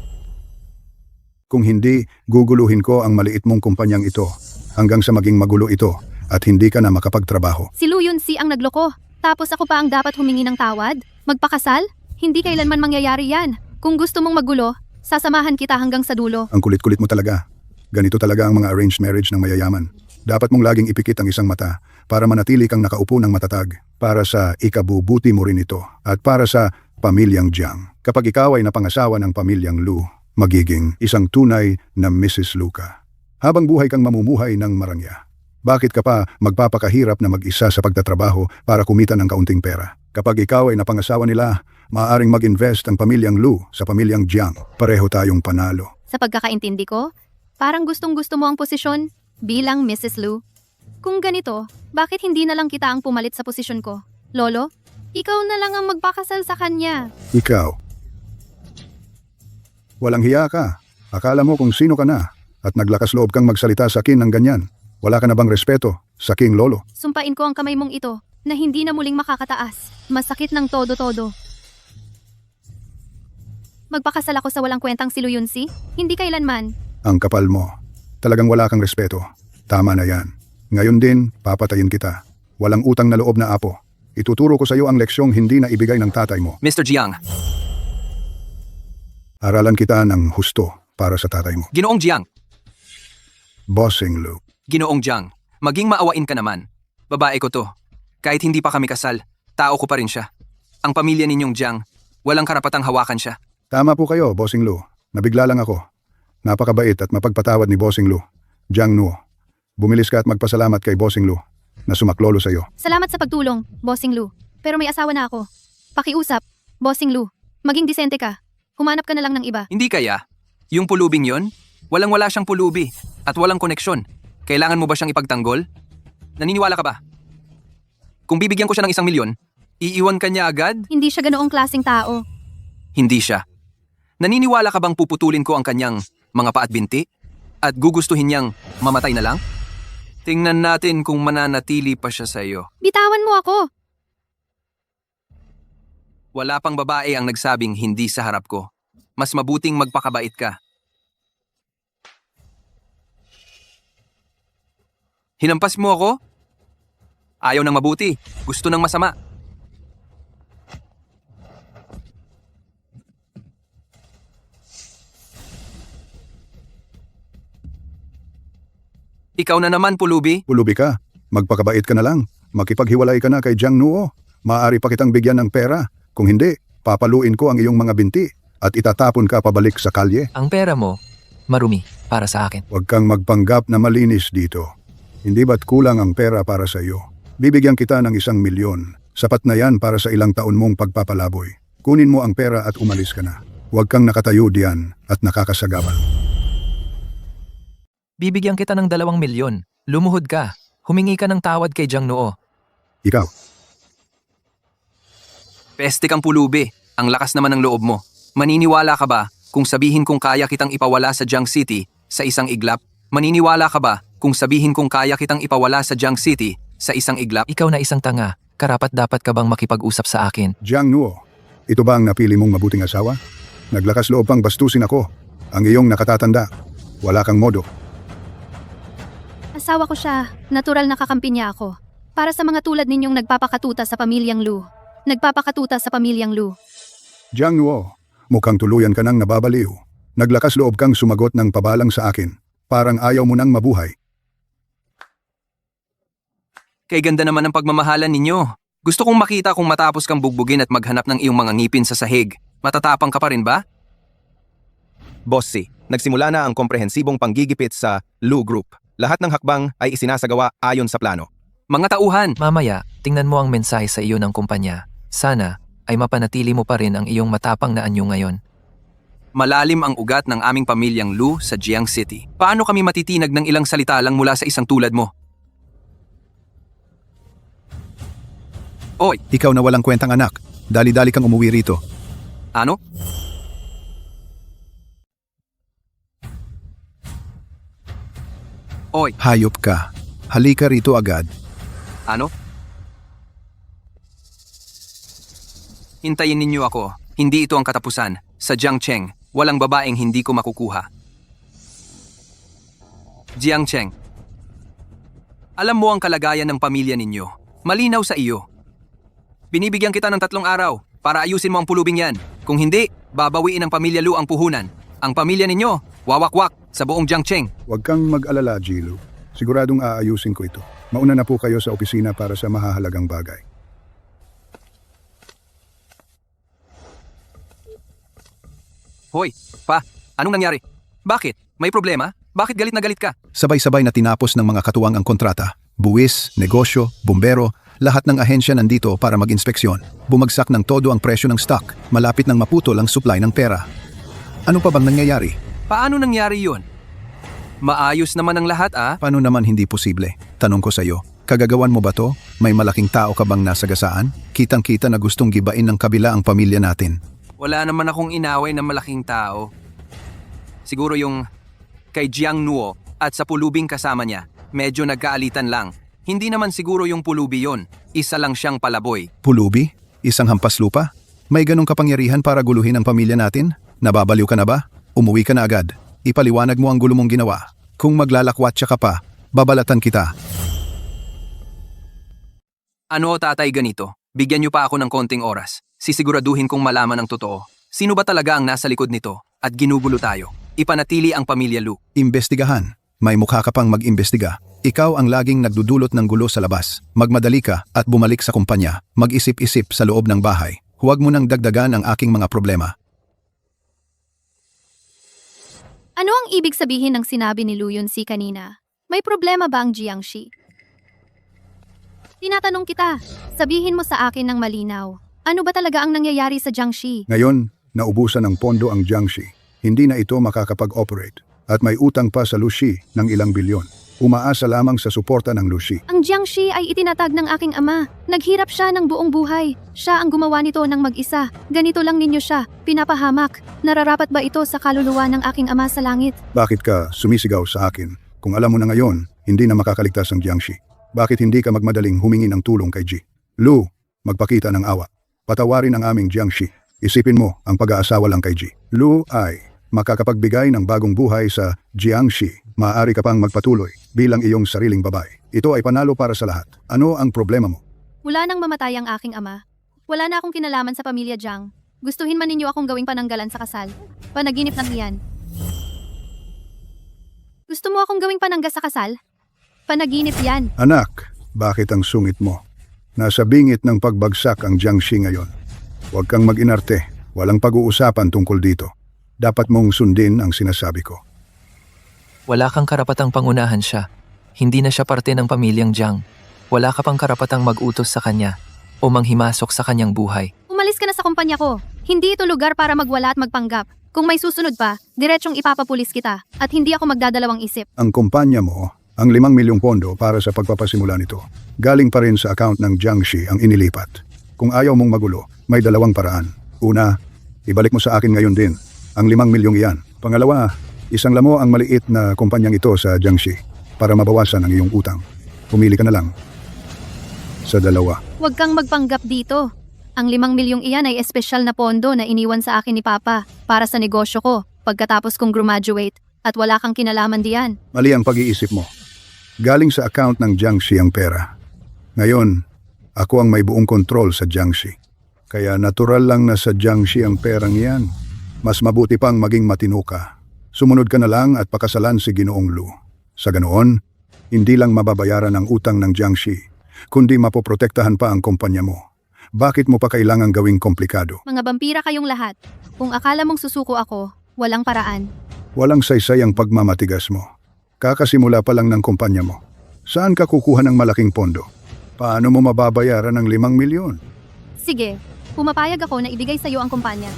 Kung hindi, guguluhin ko ang maliit mong kumpanyang ito hanggang sa maging magulo ito at hindi ka na makapagtrabaho. Si Lu Yunsi ang nagloko, tapos ako pa ang dapat humingi ng tawad? Magpakasal? Hindi kailanman mangyayari yan. Kung gusto mong magulo, sasamahan kita hanggang sa dulo. Ang kulit-kulit mo talaga. Ganito talaga ang mga arranged marriage ng mayayaman. Dapat mong laging ipikit ang isang mata para manatili kang nakaupo ng matatag, para sa ikabubuti mo rin ito, at para sa pamilyang Jiang. Kapag ikaw ay napangasawa ng pamilyang Lu, magiging isang tunay na Mrs. Lu ka. Habang buhay kang mamumuhay ng marangya. Bakit ka pa magpapakahirap na mag-isa sa pagtatrabaho para kumita ng kaunting pera? Kapag ikaw ay napangasawa nila, maaaring mag-invest ang pamilyang Lu sa pamilyang Jiang. Pareho tayong panalo. Sa pagkakaintindi ko, parang gustong-gusto mo ang posisyon bilang Mrs. Lu. Kung ganito, bakit hindi na lang kita ang pumalit sa posisyon ko? Lolo, ikaw na lang ang magpakasal sa kanya. Ikaw. Walang hiya ka. Akala mo kung sino ka na at naglakas loob kang magsalita sa akin ng ganyan. Wala ka na bang respeto sa king lolo? Sumpain ko ang kamay mong ito na hindi na muling makakataas. Masakit ng todo-todo. Magpakasal ako sa walang kwentang si Lu Yunsi? Hindi kailanman. Ang kapal mo. Talagang wala kang respeto. Tama na yan. Ngayon din, papatayin kita. Walang utang na loob na apo. Ituturo ko sa iyo ang leksyong hindi na ibigay ng tatay mo. Mr. Jiang, Aralan kita ng husto para sa tatay mo. Ginoong Jiang, Bossing Lu. Ginoong Jiang, maging maawain ka naman. Babae ko to. Kahit hindi pa kami kasal, tao ko pa rin siya. Ang pamilya ninyong Jiang, walang karapatang hawakan siya. Tama po kayo, Bossing Lu. Nabigla lang ako. Napakabait at mapagpatawad ni Bossing Lu. Jiang Nuo. Bumilis ka at magpasalamat kay Bossing Lu na sumaklolo sa iyo. Salamat sa pagtulong, Bossing Lu. Pero may asawa na ako. Pakiusap, Bossing Lu. Maging disente ka. Humanap ka na lang ng iba. Hindi kaya? Yung pulubing yon? Walang-wala siyang pulubi at walang koneksyon. Kailangan mo ba siyang ipagtanggol? Naniniwala ka ba? Kung bibigyan ko siya ng 1 milyon, iiwan ka niya agad? Hindi siya ganoong klaseng tao. Hindi siya. Naniniwala ka bang puputulin ko ang kanyang mga paa at binti? At gugustuhin niyang mamatay na lang? Tingnan natin kung mananatili pa siya sa iyo. Bitawan mo ako. Wala pang babae ang nagsabing hindi sa harap ko. Mas mabuting magpakabait ka. Hinampas mo ako? Ayaw ng mabuti. Gusto ng masama. Ikaw na naman, pulubi. Pulubi ka. Magpakabait ka na lang. Makipaghiwalay ka na kay Jiang Nuo. Maaari pa kitang bigyan ng pera. Kung hindi, papaluin ko ang iyong mga binti at itatapon ka pabalik sa kalye. Ang pera mo, marumi para sa akin. Huwag kang magpanggap na malinis dito. Hindi ba't kulang ang pera para sa iyo? Bibigyan kita ng 1 milyon. Sapat na yan para sa ilang taon mong pagpapalaboy. Kunin mo ang pera at umalis ka na. Huwag kang nakatayo diyan at nakakasagawan. Bibigyan kita ng 2 milyon. Lumuhod ka. Humingi ka ng tawad kay Jiang Nuo. Ikaw, Peste kang pulubi. Ang lakas naman ng loob mo. Maniniwala ka ba kung sabihin kong kaya kitang ipawala sa Jiang City sa isang iglap? Maniniwala ka ba kung sabihin kong kaya kitang ipawala sa Jiang City sa isang iglap? Ikaw na isang tanga, karapat-dapat ka bang makipag-usap sa akin? Jiang Nuo, ito ba ang napili mong mabuting asawa? Naglakas loob pang bastusin ako. Ang iyong nakatatanda. Wala kang modo. Asawa ko siya. Natural na kakampi niya ako. Para sa mga tulad ninyong nagpapakatuta sa pamilyang Lu. Nagpapakatuta sa pamilyang Lu. Jiang Nuo, mukhang tuluyan ka nang nababaliw. Naglakas loob kang sumagot ng pabalang sa akin. Parang ayaw mo nang mabuhay. Kay ganda naman ang pagmamahalan ninyo. Gusto kong makita kung matapos kang bugbugin at maghanap ng iyong mga ngipin sa sahig. Matatapang ka pa rin ba? Boss C, nagsimula na ang komprehensibong panggigipit sa Lu Group. Lahat ng hakbang ay isinasagawa ayon sa plano. Mga tauhan, Mamaya, tingnan mo ang mensahe sa iyo ng kumpanya. Sana ay mapanatili mo pa rin ang iyong matapang na anyo ngayon. malalim ang ugat ng aming pamilyang Lu sa Jiang City. Paano kami matitinag ng ilang salita lang mula sa isang tulad mo? Oy, Ikaw na walang kwentang anak. Dali-dali kang umuwi rito. ano? Oy, Hayop ka. Halika rito agad. ano? Hintayin ninyo ako. Hindi ito ang katapusan. Sa Jiang Cheng, walang babaeng hindi ko makukuha. Jiang Cheng, alam mo ang kalagayan ng pamilya ninyo. Malinaw sa iyo. Binibigyan kita ng 3 araw para ayusin mo ang pulubing yan. Kung hindi, babawiin ng pamilya Lu ang puhunan. Ang pamilya ninyo, wawakwak sa buong Jiang Cheng. Huwag kang mag-alala, Jilu. Siguradong aayusin ko ito. Mauna na po kayo sa opisina para sa mahahalagang bagay. Hoy, pa, anong nangyari? Bakit? May problema? Bakit galit na galit ka? Sabay-sabay na tinapos ng mga katuwang ang kontrata. Buwis, negosyo, bumbero, lahat ng ahensya nandito para mag-inspeksyon. Bumagsak ng todo ang presyo ng stock. Malapit nang maputol ang supply ng pera. Ano pa bang nangyayari? Paano nangyari yun? Maayos naman ang lahat Paano naman hindi posible? Tanong ko sa iyo, kagagawan mo ba to? May malaking tao ka bang nasagasaan? Kitang-kita na gustong gibain ng kabila ang pamilya natin. Wala naman akong inaway ng malaking tao. Siguro yung kay Jiang Nuo at sa pulubing kasama niya, medyo nagkaalitan lang. Hindi naman siguro yung pulubi yon. Isa lang siyang palaboy. Pulubi? Isang hampas lupa? May ganong kapangyarihan para guluhin ang pamilya natin? Nababaliw ka na ba? Umuwi ka na agad. Ipaliwanag mo ang gulo mong ginawa. Kung maglalakwatsa ka pa, babalatan kita. Ano tatay ganito? Bigyan niyo pa ako ng konting oras. Sisiguraduhin kong malaman ang totoo. Sino ba talaga ang nasa likod nito? At ginugulo tayo. Ipanatili ang pamilya Lu. Imbestigahan. May mukha ka pang mag-imbestiga. Ikaw ang laging nagdudulot ng gulo sa labas. Magmadali ka at bumalik sa kumpanya. Mag-isip-isip sa loob ng bahay. Huwag mo nang dagdagan ang aking mga problema. Ano ang ibig sabihin ng sinabi ni Lu Yunsi kanina? May problema ba ang Jiangxi? Tinatanong kita, sabihin mo sa akin ng malinaw. Ano ba talaga ang nangyayari sa Jiangxi? Ngayon, naubusan ng pondo ang Jiangxi. Hindi na ito makakapag-operate. At may utang pa sa Lushi ng ilang bilyon. Umaasa lamang sa suporta ng Lushi. Ang Jiangxi ay itinatag ng aking ama. Naghirap siya ng buong buhay. Siya ang gumawa nito ng mag-isa. Ganito lang ninyo siya, pinapahamak. Nararapat ba ito sa kaluluwa ng aking ama sa langit? Bakit ka sumisigaw sa akin? Kung alam mo na ngayon, hindi na makakaligtas ang Jiangxi. Bakit hindi ka magmadaling humingi ng tulong kay Ji? Lu, magpakita ng awa. Patawarin ang aming Jiangxi. Isipin mo ang pag-aasawa lang kay Ji. Lu ay makakapagbigay ng bagong buhay sa Jiangxi. Maaari ka pang magpatuloy bilang iyong sariling babae. Ito ay panalo para sa lahat. Ano ang problema mo? Mula nang mamatay ang aking ama, wala na akong kinalaman sa pamilya Jiang. Gustuhin man ninyo akong gawing pananggalan sa kasal. Panaginip lang iyan. Gusto mo akong gawing panangga sa kasal? Panaginip yan. Anak, bakit ang sungit mo? Nasa bingit ng pagbagsak ang Jiangxi ngayon. Huwag kang mag-inarte. Walang pag-uusapan tungkol dito. Dapat mong sundin ang sinasabi ko. Wala kang karapatang pangunahan siya. Hindi na siya parte ng pamilyang Jiang. Wala ka pang karapatang mag-utos sa kanya o manghimasok sa kanyang buhay. Umalis ka na sa kumpanya ko. Hindi ito lugar para magwala at magpanggap. Kung may susunod pa, diretsyong ipapapulis kita at hindi ako magdadalawang isip. Ang kumpanya mo, ang 5 milyong pondo para sa pagpapasimula nito. Galing pa rin sa account ng Jiangxi ang inilipat. Kung ayaw mong magulo, may 2 paraan. Una, ibalik mo sa akin ngayon din ang 5 milyong iyan. Pangalawa, isang lamo ang maliit na kumpanyang ito sa Jiangxi para mabawasan ang iyong utang. Pumili ka na lang. sa dalawa. Huwag kang magpanggap dito. Ang 5 milyong iyan ay espesyal na pondo na iniwan sa akin ni Papa para sa negosyo ko pagkatapos kong graduate at wala kang kinalaman diyan. Mali ang pag-iisip mo. Galing sa account ng Jiangxi ang pera. Ngayon, ako ang may buong kontrol sa Jiangxi. Kaya natural lang na sa Jiangxi ang perang yan. Mas mabuti pang maging matino ka. Sumunod ka na lang at pakasalan si Ginoong Lu. Sa ganoon, hindi lang mababayaran ang utang ng Jiangxi, kundi mapoprotektahan pa ang kumpanya mo. Bakit mo pa kailangang gawing komplikado? Mga vampira kayong lahat. Kung akala mong susuko ako, walang paraan. Walang saysay ang pagmamatigas mo. Kakasimula pa lang ng kumpanya mo. Saan ka kukuha ng malaking pondo? Paano mo mababayaran ng 5 milyon? Sige, pumapayag ako na ibigay sa'yo ang kumpanya.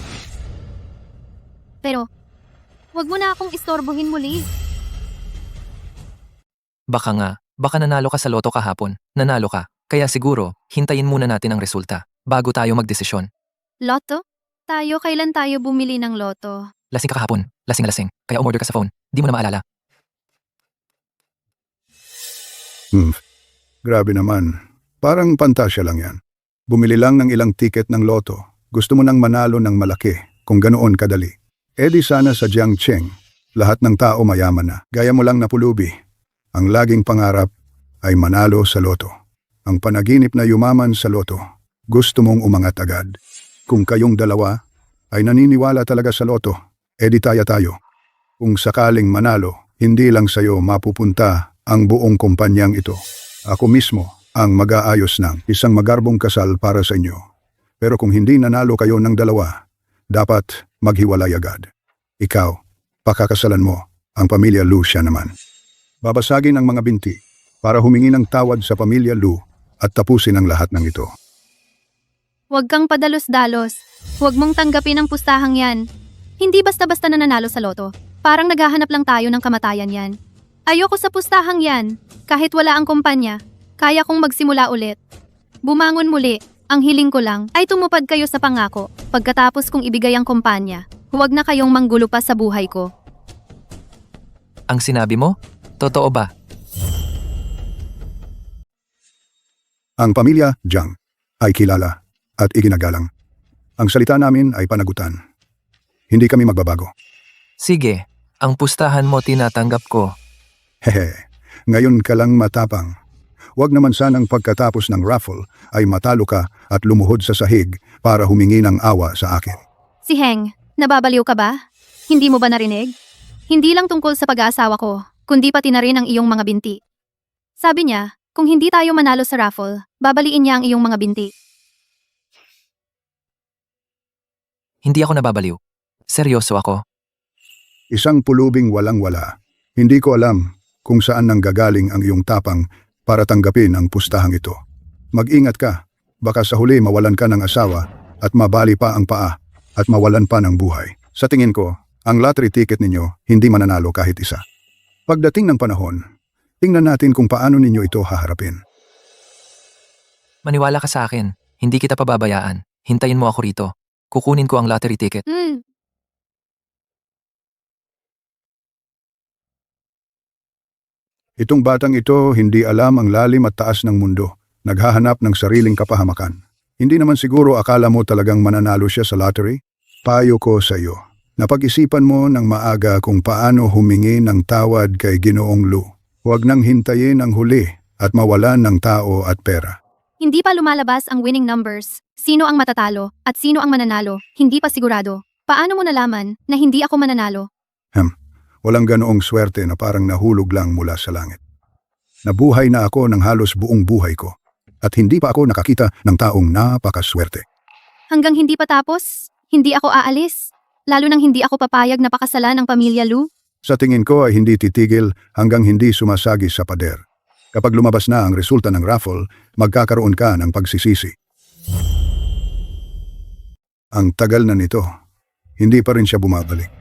Pero, wag mo na akong istorbohin muli. Baka nanalo ka sa loto kahapon. Nanalo ka. Kaya siguro, hintayin muna natin ang resulta bago tayo magdesisyon. Loto? Kailan tayo bumili ng loto? Lasing ka kahapon. Lasing na lasing. Kaya umorder ka sa phone. Di mo na maalala. Grabe naman. Parang pantasya lang yan. Bumili lang ng ilang tiket ng loto. Gusto mo nang manalo ng malaki, kung ganoon kadali. E di sana sa Jiangcheng, lahat ng tao mayaman na. Gaya mo lang na pulubi. Ang laging pangarap ay manalo sa loto. Ang panaginip na yumaman sa loto, gusto mong umangat agad. Kung kayong dalawa ay naniniwala talaga sa loto, edi tayo. Kung sakaling manalo, hindi lang sa'yo mapupunta ang buong kumpanyang ito. Ako mismo ang mag-aayos ng isang magarbong kasal para sa inyo. Pero kung hindi nanalo kayo ng dalawa, dapat maghiwalay agad. Ikaw, pakakasalan mo ang pamilya Lu siya naman. Babasagin ang mga binti para humingi ng tawad sa pamilya Lu at tapusin ang lahat ng ito. Huwag kang padalos-dalos. Huwag mong tanggapin ang pustahang yan. Hindi basta-basta nananalo sa loto. Parang naghahanap lang tayo ng kamatayan yan. Ayoko sa pustahang yan. Kahit wala ang kumpanya, kaya kong magsimula ulit. Bumangon muli. Ang hiling ko lang ay tumupad kayo sa pangako pagkatapos kong ibigay ang kumpanya. Huwag na kayong manggulo pa sa buhay ko. Ang sinabi mo? Totoo ba? Ang pamilya Jiang ay kilala at iginagalang. Ang salita namin ay panagutan. Hindi kami magbabago. Sige, ang pustahan mo tinatanggap ko. Hehe, ngayon ka lang matapang. Huwag naman sanang pagkatapos ng raffle ay matalo ka at lumuhod sa sahig para humingi ng awa sa akin. Si Heng, nababaliw ka ba? Hindi mo ba narinig? Hindi lang tungkol sa pag-aasawa ko, kundi pati na rin ang iyong mga binti. Sabi niya, kung hindi tayo manalo sa raffle, babaliin niya ang iyong mga binti. Hindi ako nababaliw. Seryoso ako. Isang pulubing walang-wala. Hindi ko alam kung saan nanggagaling ang iyong tapang para tanggapin ang pustahang ito. Mag-ingat ka, baka sa huli mawalan ka ng asawa at mabali pa ang paa at mawalan pa ng buhay. Sa tingin ko, ang lottery ticket ninyo hindi mananalo kahit isa. Pagdating ng panahon, tingnan natin kung paano ninyo ito haharapin. Maniwala ka sa akin. Hindi kita pababayaan. Hintayin mo ako rito. Kukunin ko ang lottery ticket. Itong batang ito hindi alam ang lalim at taas ng mundo. Naghahanap ng sariling kapahamakan. Hindi naman siguro akala mo talagang mananalo siya sa lottery? Payo ko sa iyo. Napag-isipan mo ng maaga kung paano humingi ng tawad kay Ginoong Lu. Huwag nang hintayin ang huli at mawalan ng tao at pera. Hindi pa lumalabas ang winning numbers. Sino ang matatalo at sino ang mananalo, hindi pa sigurado. Paano mo nalaman na hindi ako mananalo? Walang ganoong swerte na parang nahulog lang mula sa langit. Nabuhay na ako ng halos buong buhay ko at hindi pa ako nakakita ng taong napakaswerte. Hanggang hindi pa tapos, hindi ako aalis. Lalo nang hindi ako papayag na pakasalan ang pamilya Lu. Sa tingin ko ay hindi titigil hanggang hindi sumasagi sa pader. Kapag lumabas na ang resulta ng raffle, magkakaroon ka ng pagsisisi. Ang tagal na nito, hindi pa rin siya bumabalik.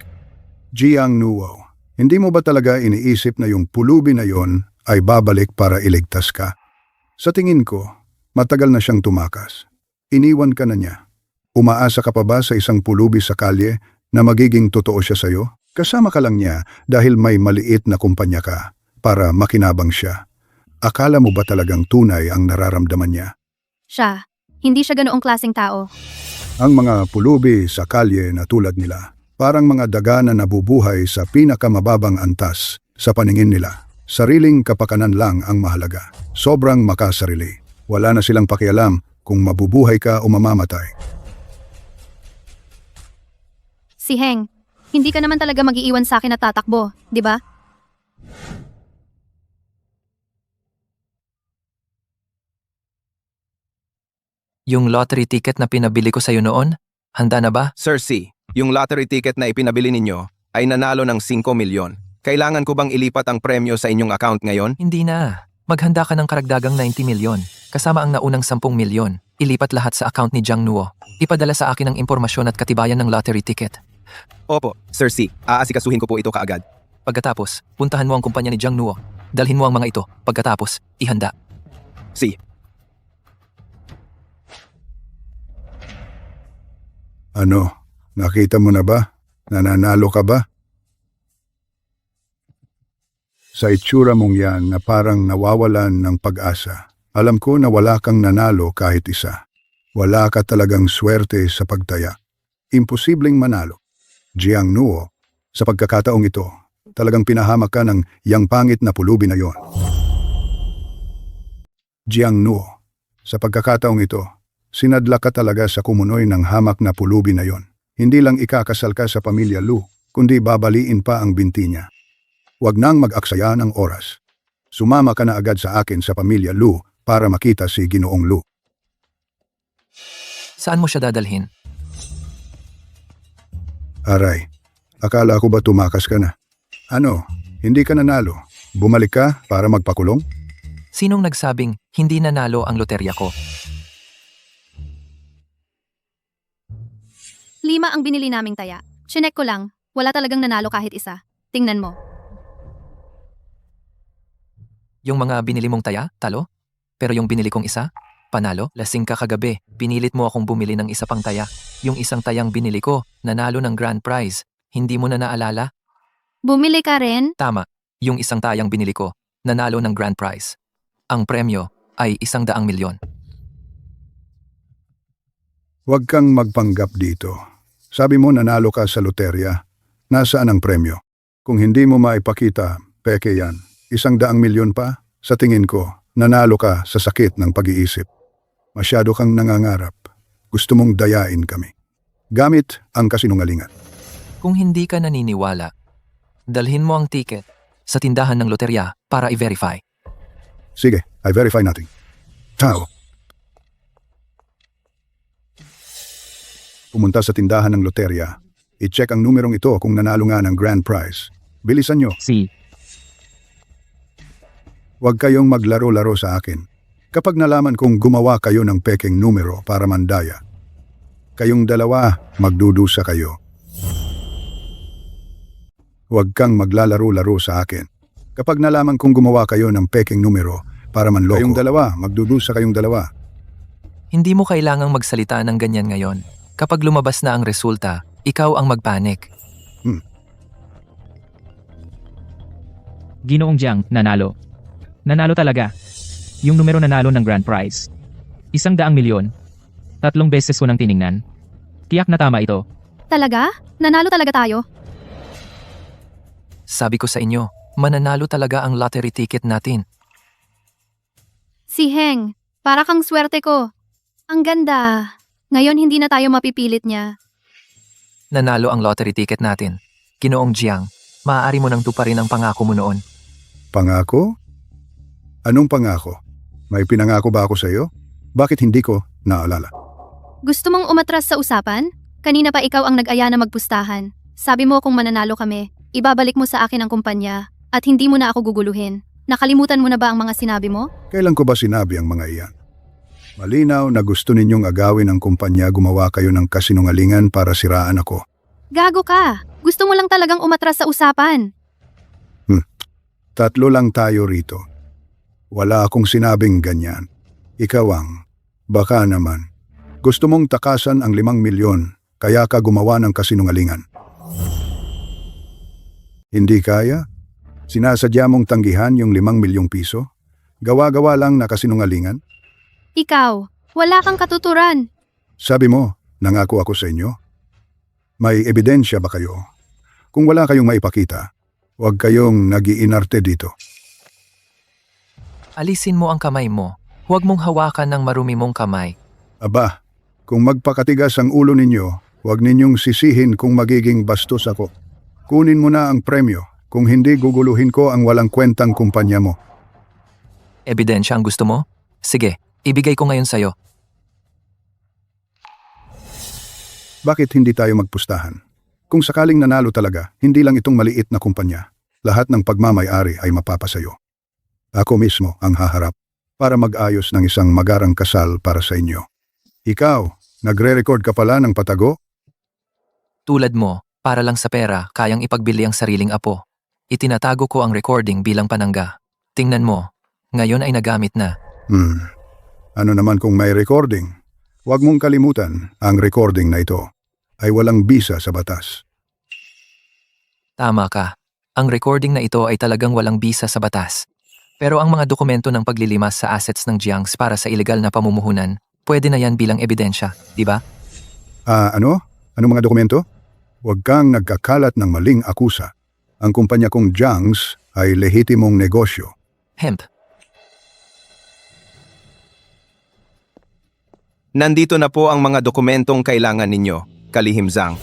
Jiang Nuo, hindi mo ba talaga iniisip na yung pulubi na yon ay babalik para iligtas ka? Sa tingin ko, matagal na siyang tumakas. Iniwan ka na niya. Umaasa ka pa ba sa isang pulubi sa kalye na magiging totoo siya sa'yo? Kasama ka lang niya dahil may maliit na kumpanya ka para makinabang siya. Akala mo ba talagang tunay ang nararamdaman niya? Siya. Hindi siya ganoong klaseng tao. Ang mga pulubi sa kalye na tulad nila, parang mga daga na nabubuhay sa pinakamababang antas sa paningin nila. Sariling kapakanan lang ang mahalaga. Sobrang makasarili. Wala na silang pakialam kung mabubuhay ka o mamamatay. Si Heng, hindi ka naman talaga mag-iiwan sa akin at tatakbo, di ba? Yung lottery ticket na pinabili ko sa'yo noon, handa na ba? Sir C, yung lottery ticket na ipinabili ninyo ay nanalo ng 5 milyon. Kailangan ko bang ilipat ang premyo sa inyong account ngayon? Hindi na. Maghanda ka ng karagdagang 90 milyon, kasama ang naunang 10 milyon. Ilipat lahat sa account ni Jiang Nuo. Ipadala sa akin ang impormasyon at katibayan ng lottery ticket. Opo, Sir C, aasikasuhin ko po ito kaagad. Pagkatapos, puntahan mo ang kumpanya ni Jiang Nuo. Dalhin mo ang mga ito. Pagkatapos, ihanda. C, Ano, nakita mo na ba? Nananalo ka ba? Sa itsura mong yan na parang nawawalan ng pag-asa. Alam ko na wala kang nanalo kahit isa. Wala ka talagang swerte sa pagtaya. Imposibleng manalo. Jiang Nuo, sa pagkakataong ito, talagang pinahamak ka ng yang pangit na pulubi na yon. Jiang Nuo, sa pagkakataong ito, sinadla ka talaga sa kumunoy ng hamak na pulubi na yon. Hindi lang ikakasal ka sa pamilya Lu, kundi babaliin pa ang binti niya. Huwag nang mag-aksaya ng oras. Sumama ka na agad sa akin sa pamilya Lu para makita si Ginoong Lu. Saan mo siya dadalhin? Aray, akala ko ba tumakas ka na? Ano, hindi ka nanalo? Bumalik ka para magpakulong? Sinong nagsabing hindi nanalo ang loterya ko? 5 ang binili naming taya. Chinek ko lang, wala talagang nanalo kahit isa. Tingnan mo. Yung mga binili mong taya, talo? Pero yung binili kong isa, panalo? Lasing ka kagabi, pinilit mo akong bumili ng isa pang taya. Yung isang tayang binili ko, nanalo ng grand prize. Hindi mo na naalala? Bumili ka rin? Tama, yung isang tayang binili ko, nanalo ng grand prize. Ang premyo ay 100 milyon. Huwag kang magpanggap dito. Sabi mo nanalo ka sa loterya. Nasaan ang premyo? Kung hindi mo maipakita, peke yan. 100 milyon pa? Sa tingin ko, nanalo ka sa sakit ng pag-iisip. Masyado kang nangangarap. Gusto mong dayain kami. Gamit ang kasinungalingan. Kung hindi ka naniniwala, dalhin mo ang ticket sa tindahan ng loterya para i-verify. Sige, I verify natin. Tao. Pumunta sa tindahan ng loterya. I-check ang numerong ito kung nanalo nga ng grand prize. Bilisan nyo. Si Huwag kayong maglaro-laro sa akin. Kapag nalaman kong gumawa kayo ng pekeng numero para mandaya, kayong dalawa magdudusa kayo. Huwag kang maglalaro-laro sa akin. Kapag nalaman kong gumawa kayo ng pekeng numero para manloko, kayong dalawa magdudusa kayong dalawa. Hindi mo kailangang magsalita ng ganyan ngayon. Kapag lumabas na ang resulta, ikaw ang magpanik. Ginoong Jiang, nanalo. Nanalo talaga. Yung numero nanalo ng grand prize. 100 milyon. 3 beses ko nang tiningnan. Tiyak na tama ito. Talaga? Nanalo talaga tayo? Sabi ko sa inyo, mananalo talaga ang lottery ticket natin. Si Heng, para kang swerte ko. Ang ganda. Ngayon hindi na tayo mapipilit niya. Nanalo ang lottery ticket natin. Ginoong Jiang, maaari mo nang tuparin ang pangako mo noon. Pangako? Anong pangako? May pinangako ba ako sa iyo? Bakit hindi ko naalala? Gusto mong umatras sa usapan? Kanina pa ikaw ang nag-aya na magpustahan. Sabi mo kung mananalo kami, ibabalik mo sa akin ang kumpanya at hindi mo na ako guguluhin. Nakalimutan mo na ba ang mga sinabi mo? Kailan ko ba sinabi ang mga iyan? Malinaw na gusto ninyong agawin ang kumpanya, gumawa kayo ng kasinungalingan para siraan ako. Gago ka! Gusto mo lang talagang umatras sa usapan. 3 lang tayo rito. Wala akong sinabing ganyan. Ikaw ang, baka naman. Gusto mong takasan ang 5 milyon, kaya ka gumawa ng kasinungalingan. Hindi kaya? Sinasadya mong tanggihan yung 5 milyong piso? Gawa-gawa lang na kasinungalingan? Ikaw, wala kang katuturan. Sabi mo, nangako ako sa inyo. May ebidensya ba kayo? Kung wala kayong maipakita, huwag kayong nag-iinarte dito. Alisin mo ang kamay mo. Huwag mong hawakan ng marumi mong kamay. Aba, kung magpakatigas ang ulo ninyo, huwag ninyong sisihin kung magiging bastos ako. Kunin mo na ang premyo. Kung hindi, guguluhin ko ang walang kwentang kumpanya mo. Ebidensya ang gusto mo? Sige, ibigay ko ngayon sa'yo. Bakit hindi tayo magpustahan? Kung sakaling nanalo talaga, hindi lang itong maliit na kumpanya. Lahat ng pagmamay-ari ay mapapasayo. Ako mismo ang haharap para mag-ayos ng isang magarang kasal para sa inyo. Ikaw, nagre-record ka pala ng patago? Tulad mo, para lang sa pera, kayang ipagbili ang sariling apo. Itinatago ko ang recording bilang panangga. Tingnan mo, ngayon ay nagamit na. Ano naman kung may recording? Huwag mong kalimutan, ang recording na ito ay walang bisa sa batas. Tama ka. Ang recording na ito ay talagang walang bisa sa batas. Pero ang mga dokumento ng paglilimas sa assets ng Jiangs para sa ilegal na pamumuhunan, pwede na yan bilang ebidensya, di ba? Ano? Anong mga dokumento? Huwag kang nagkakalat ng maling akusa. Ang kumpanya kong Jiangs ay lehitimong negosyo. Hemp. Nandito na po ang mga dokumentong kailangan ninyo, Kalihim Zhang.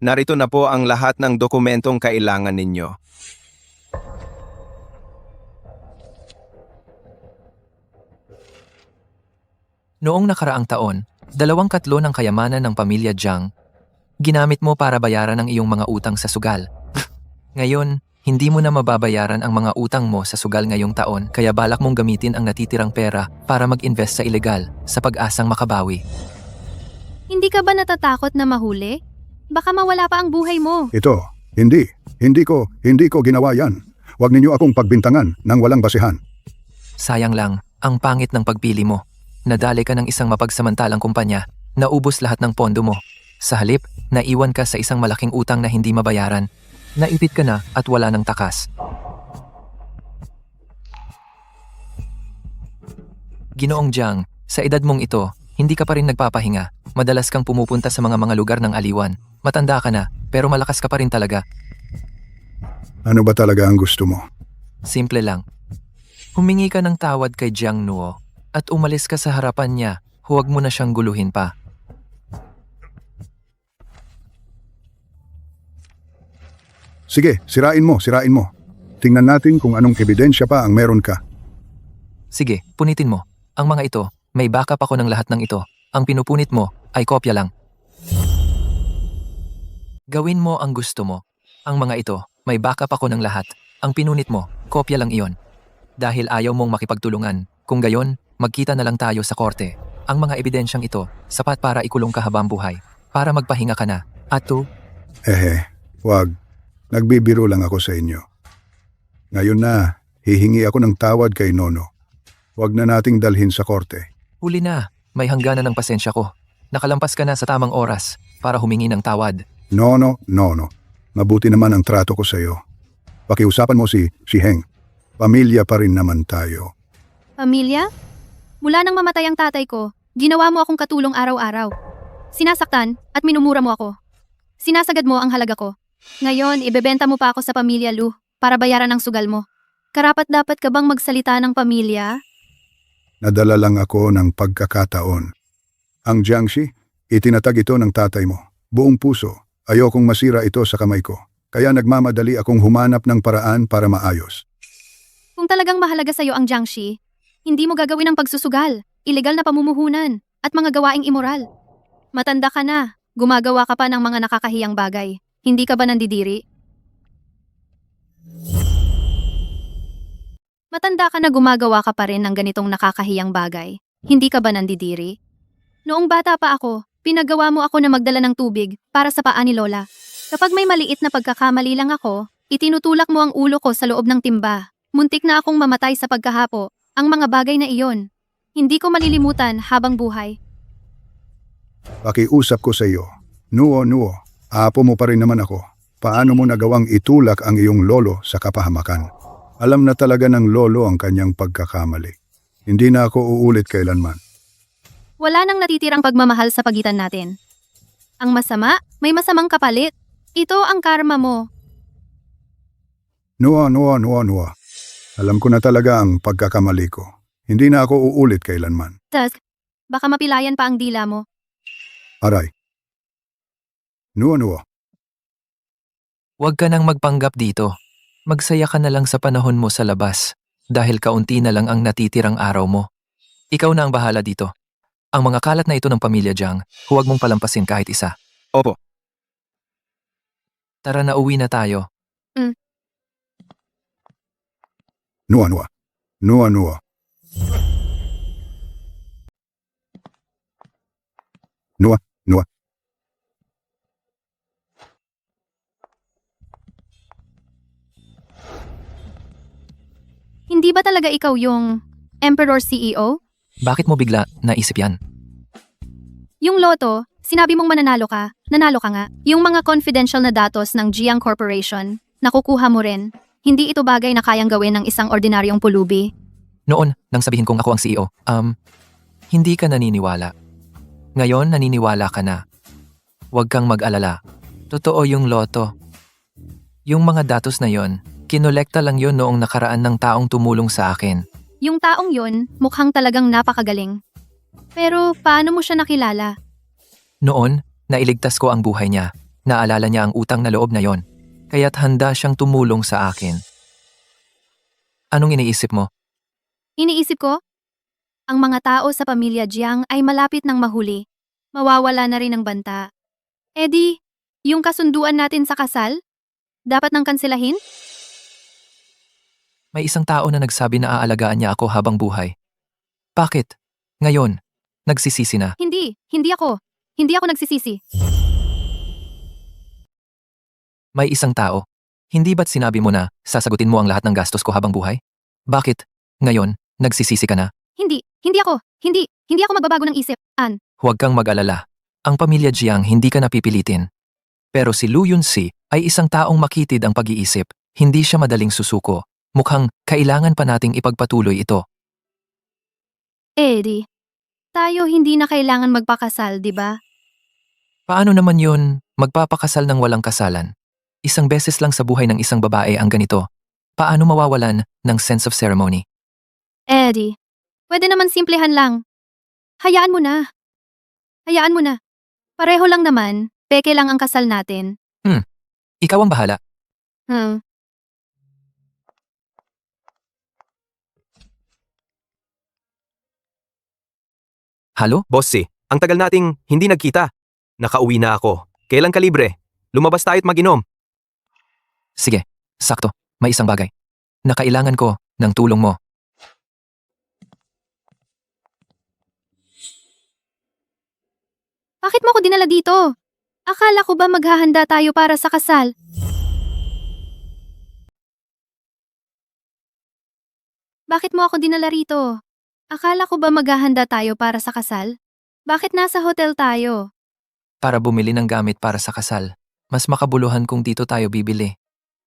Narito na po ang lahat ng dokumentong kailangan ninyo. Noong nakaraang taon, 2/3 ng kayamanan ng pamilya Jiang ginamit mo para bayaran ang iyong mga utang sa sugal. Ngayon, hindi mo na mababayaran ang mga utang mo sa sugal ngayong taon kaya balak mong gamitin ang natitirang pera para mag-invest sa ilegal sa pag-asang makabawi. Hindi ka ba natatakot na mahuli? Baka mawala pa ang buhay mo. Ito, hindi ko ginawa yan. Huwag ninyo akong pagbintangan ng walang basihan. Sayang lang, ang pangit ng pagpili mo. Nadali ka ng isang mapagsamantalang kumpanya, naubos lahat ng pondo mo. Sa halip, naiwan ka sa isang malaking utang na hindi mabayaran. Naipit ka na at wala ng takas. Ginoong Jiang, sa edad mong ito, hindi ka pa rin nagpapahinga. Madalas kang pumupunta sa mga lugar ng aliwan. Matanda ka na, pero malakas ka pa rin talaga. Ano ba talaga ang gusto mo? Simple lang. Humingi ka ng tawad kay Jiang Nuo at umalis ka sa harapan niya. Huwag mo na siyang guluhin pa. Sige, sirain mo. Tingnan natin kung anong ebidensya pa ang meron ka. Sige, punitin mo. Ang mga ito, may backup ako ng lahat ng ito. Ang pinupunit mo ay kopya lang. Gawin mo ang gusto mo. Ang mga ito, may backup ako ng lahat. Ang pinunit mo, kopya lang iyon. Dahil ayaw mong makipagtulungan, kung gayon, magkita na lang tayo sa korte. Ang mga ebidensyang ito, sapat para ikulong ka habang buhay. Para magpahinga ka na. At Wag. Nagbibiro lang ako sa inyo. Ngayon na, hihingi ako ng tawad kay Nono. Huwag na nating dalhin sa korte. huli na, may hangganan ng pasensya ko. Nakalampas ka na sa tamang oras para humingi ng tawad. Nono. Mabuti naman ang trato ko sa iyo. Pakiusapan mo si Heng. Pamilya pa rin naman tayo. Pamilya? Mula nang mamatay ang tatay ko, ginawa mo akong katulong araw-araw. Sinasaktan at minumura mo ako. Sinasagad mo ang halaga ko. Ngayon, ibebenta mo pa ako sa pamilya Lu para bayaran ang sugal mo. Karapat-dapat ka bang magsalita ng pamilya? Nadala lang ako ng pagkakataon. Ang Jiangxi, itinatag ito ng tatay mo. Buong puso, ayokong masira ito sa kamay ko. Kaya nagmamadali akong humanap ng paraan para maayos. Kung talagang mahalaga sa'yo ang Jiangxi, hindi mo gagawin ang pagsusugal, ilegal na pamumuhunan, at mga gawaing imoral. Matanda ka na, gumagawa ka pa ng mga nakakahiyang bagay. Hindi ka ba nandidiri? Matanda ka na gumagawa ka pa rin ng ganitong nakakahiyang bagay. Hindi ka ba nandidiri? Noong bata pa ako, pinagawa mo ako na magdala ng tubig para sa paa ni Lola. Kapag may maliit na pagkakamali lang ako, itinutulak mo ang ulo ko sa loob ng timba. Muntik na akong mamatay sa pagkahapo. Ang mga bagay na iyon. Hindi ko malilimutan habang buhay. Pakiusap ko sa iyo. Nuo, apo mo pa rin naman ako. Paano mo nagawang itulak ang iyong lolo sa kapahamakan? Alam na talaga ng lolo ang kanyang pagkakamali. Hindi na ako uulit kailanman. Wala nang natitirang pagmamahal sa pagitan natin. Ang masama, may masamang kapalit. Ito ang karma mo. Noah. Alam ko na talaga ang pagkakamali ko. Hindi na ako uulit kailanman. Tusk, baka mapilayan pa ang dila mo. Aray. Noah. Huwag ka nang magpanggap dito. Magsaya ka na lang sa panahon mo sa labas dahil kaunti na lang ang natitirang araw mo. Ikaw na ang bahala dito. Ang mga kalat na ito ng pamilya Jiang, huwag mong palampasin kahit isa. Opo. Tara na, uwi na tayo. Noah. Noah. Hindi ba talaga ikaw yung Emperor CEO? Bakit mo bigla naisip yan? Yung loto, sinabi mong mananalo ka, nanalo ka nga. Yung mga confidential na datos ng Jiang Corporation, nakukuha mo rin. Hindi ito bagay na kayang gawin ng isang ordinaryong pulubi. Noon, nang sabihin kong ako ang CEO, hindi ka naniniwala. Ngayon, naniniwala ka na. Huwag kang mag-alala. Totoo yung loto. Yung mga datos na yon, kinolekta lang yon noong nakaraan ng taong tumulong sa akin. Yung taong yon, mukhang talagang napakagaling. Pero paano mo siya nakilala? Noon, nailigtas ko ang buhay niya. Naalala niya ang utang na loob na yon. Kaya't handa siyang tumulong sa akin. Anong iniisip mo? Iniisip ko, ang mga tao sa pamilya Jiang ay malapit ng mahuli. Mawawala na rin ang banta. Di, yung kasunduan natin sa kasal? Dapat nang kansilahin? May isang tao na nagsabi na aalagaan niya ako habang buhay. Bakit? Ngayon, nagsisisi na. Hindi ako. Hindi ako nagsisisi. May isang tao. Hindi ba't sinabi mo na sasagutin mo ang lahat ng gastos ko habang buhay? Bakit? Ngayon, nagsisisi ka na? Hindi ako. Hindi ako magbabago ng isip. Huwag kang mag-alala. Ang pamilya Jiang hindi ka napipilitin. Pero si Lu Yunsi ay isang taong makitid ang pag-iisip. Hindi siya madaling susuko. Mukhang kailangan pa nating ipagpatuloy ito. Di, tayo hindi na kailangan magpakasal, di ba? Paano naman yun magpapakasal ng walang kasalan? Isang beses lang sa buhay ng isang babae ang ganito. Paano mawawalan ng sense of ceremony? Di, pwede naman simplehan lang. Hayaan mo na. Pareho lang naman, peke lang ang kasal natin. Ikaw ang bahala. Halo? Bossy, ang tagal nating hindi nagkita. Nakauwi na ako. Kailan ka libre? Lumabas tayo't mag-inom. Sige, sakto. May isang bagay na kailangan ko ng tulong mo. Bakit mo ko dinala dito? Akala ko ba maghahanda tayo para sa kasal? Bakit mo ako dinala rito? Akala ko ba maghahanda tayo para sa kasal? Bakit nasa hotel tayo? Para bumili ng gamit para sa kasal. Mas makabuluhan kung dito tayo bibili.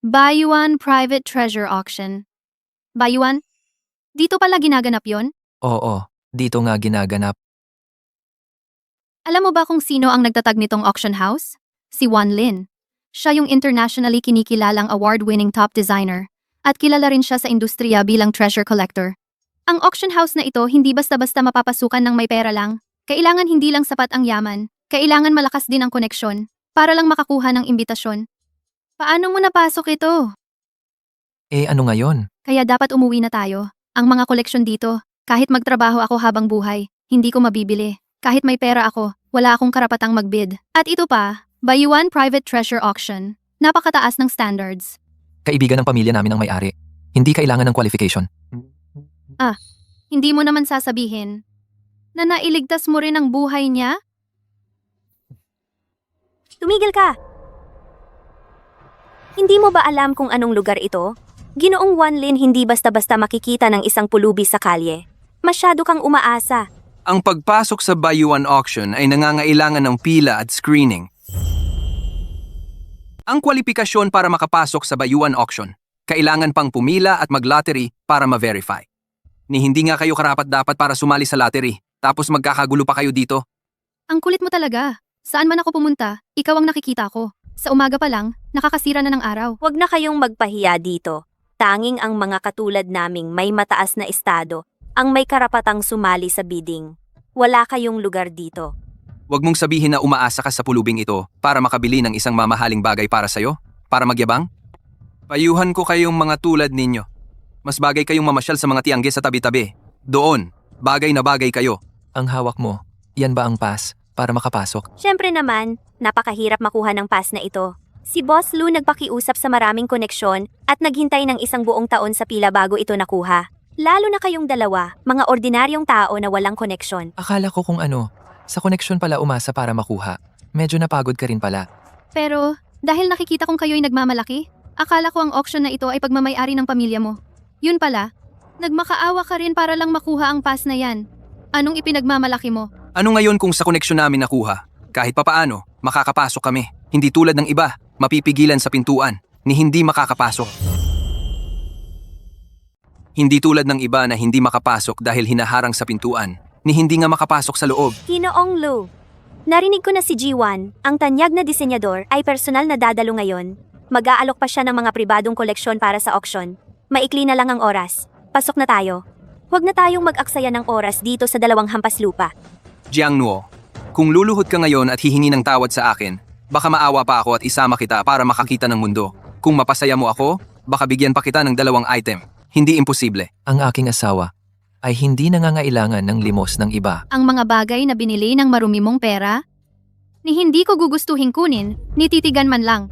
Bayuan Private Treasure Auction. Bayuan? Dito pala ginaganap yon? Oo, dito nga ginaganap. Alam mo ba kung sino ang nagtatag nitong auction house? Si Wan Lin. Siya yung internationally kinikilalang award-winning top designer. At kilala rin siya sa industriya bilang treasure collector. Ang auction house na ito hindi basta-basta mapapasukan ng may pera lang. Kailangan hindi lang sapat ang yaman. Kailangan malakas din ang koneksyon para lang makakuha ng imbitasyon. Paano mo napasok ito? Ano ngayon? Kaya dapat umuwi na tayo. Ang mga koleksyon dito, kahit magtrabaho ako habang buhay, hindi ko mabibili. Kahit may pera ako, wala akong karapatang magbid. At ito pa, Bayuan Private Treasure Auction. Napakataas ng standards. Kaibigan ng pamilya namin ang may-ari. Hindi kailangan ng qualification. Hindi mo naman sasabihin na nailigtas mo rin ang buhay niya? Tumigil ka! Hindi mo ba alam kung anong lugar ito? Ginoong Wan Lin hindi basta-basta makikita ng isang pulubi sa kalye. Masyado kang umaasa. Ang pagpasok sa Bayuan Auction ay nangangailangan ng pila at screening. Ang kwalifikasyon para makapasok sa Bayuan Auction, kailangan pang pumila at mag-lottery para ma-verify. Ni hindi nga kayo karapat-dapat para sumali sa lottery, tapos magkakagulo pa kayo dito. Ang kulit mo talaga. Saan man ako pumunta, ikaw ang nakikita ko. Sa umaga pa lang, nakakasira na ng araw. Huwag na kayong magpahiya dito. Tanging ang mga katulad naming may mataas na estado ang may karapatang sumali sa bidding. Wala kayong lugar dito. Huwag mong sabihin na umaasa ka sa pulubing ito para makabili ng isang mamahaling bagay para sa'yo, para magyabang. Payuhan ko kayong mga tulad ninyo. Mas bagay kayong mamasyal sa mga tiangge sa tabi-tabi. Doon, bagay na bagay kayo. Ang hawak mo, yan ba ang pass para makapasok? Siyempre naman, napakahirap makuha ng pass na ito. Si Boss Lou nagpakiusap sa maraming koneksyon at naghintay ng isang buong taon sa pila bago ito nakuha. Lalo na kayong dalawa, mga ordinaryong tao na walang koneksyon. Akala ko kung ano, sa koneksyon pala umasa para makuha. Medyo napagod ka rin pala. Pero, dahil nakikita kong kayo'y nagmamalaki, akala ko ang auction na ito ay pagmamayari ng pamilya mo. Yun pala, nagmakaawa ka rin para lang makuha ang pass na yan. Anong ipinagmamalaki mo? Ano ngayon kung sa koneksyon namin nakuha? Kahit papaano, makakapasok kami. Hindi tulad ng iba, mapipigilan sa pintuan, ni hindi makakapasok. Hindi tulad ng iba na hindi makapasok dahil hinaharang sa pintuan, ni hindi nga makapasok sa loob. Ginoong Lou, narinig ko na si G1, ang tanyag na disenyador, ay personal na dadalo ngayon. Mag-aalok pa siya ng mga pribadong koleksyon para sa auction. Maikli na lang ang oras. Pasok na tayo. Huwag na tayong mag-aksaya ng oras dito sa dalawang hampas lupa. Jiang Nuo, kung luluhod ka ngayon at hihingi ng tawad sa akin, baka maawa pa ako at isama kita para makakita ng mundo. Kung mapasaya mo ako, baka bigyan pa kita ng 2 item. Hindi imposible. Ang aking asawa ay hindi nangangailangan ng limos ng iba. Ang mga bagay na binili ng marumi mong pera? Ni hindi ko gugustuhin kunin, ni titigan man lang.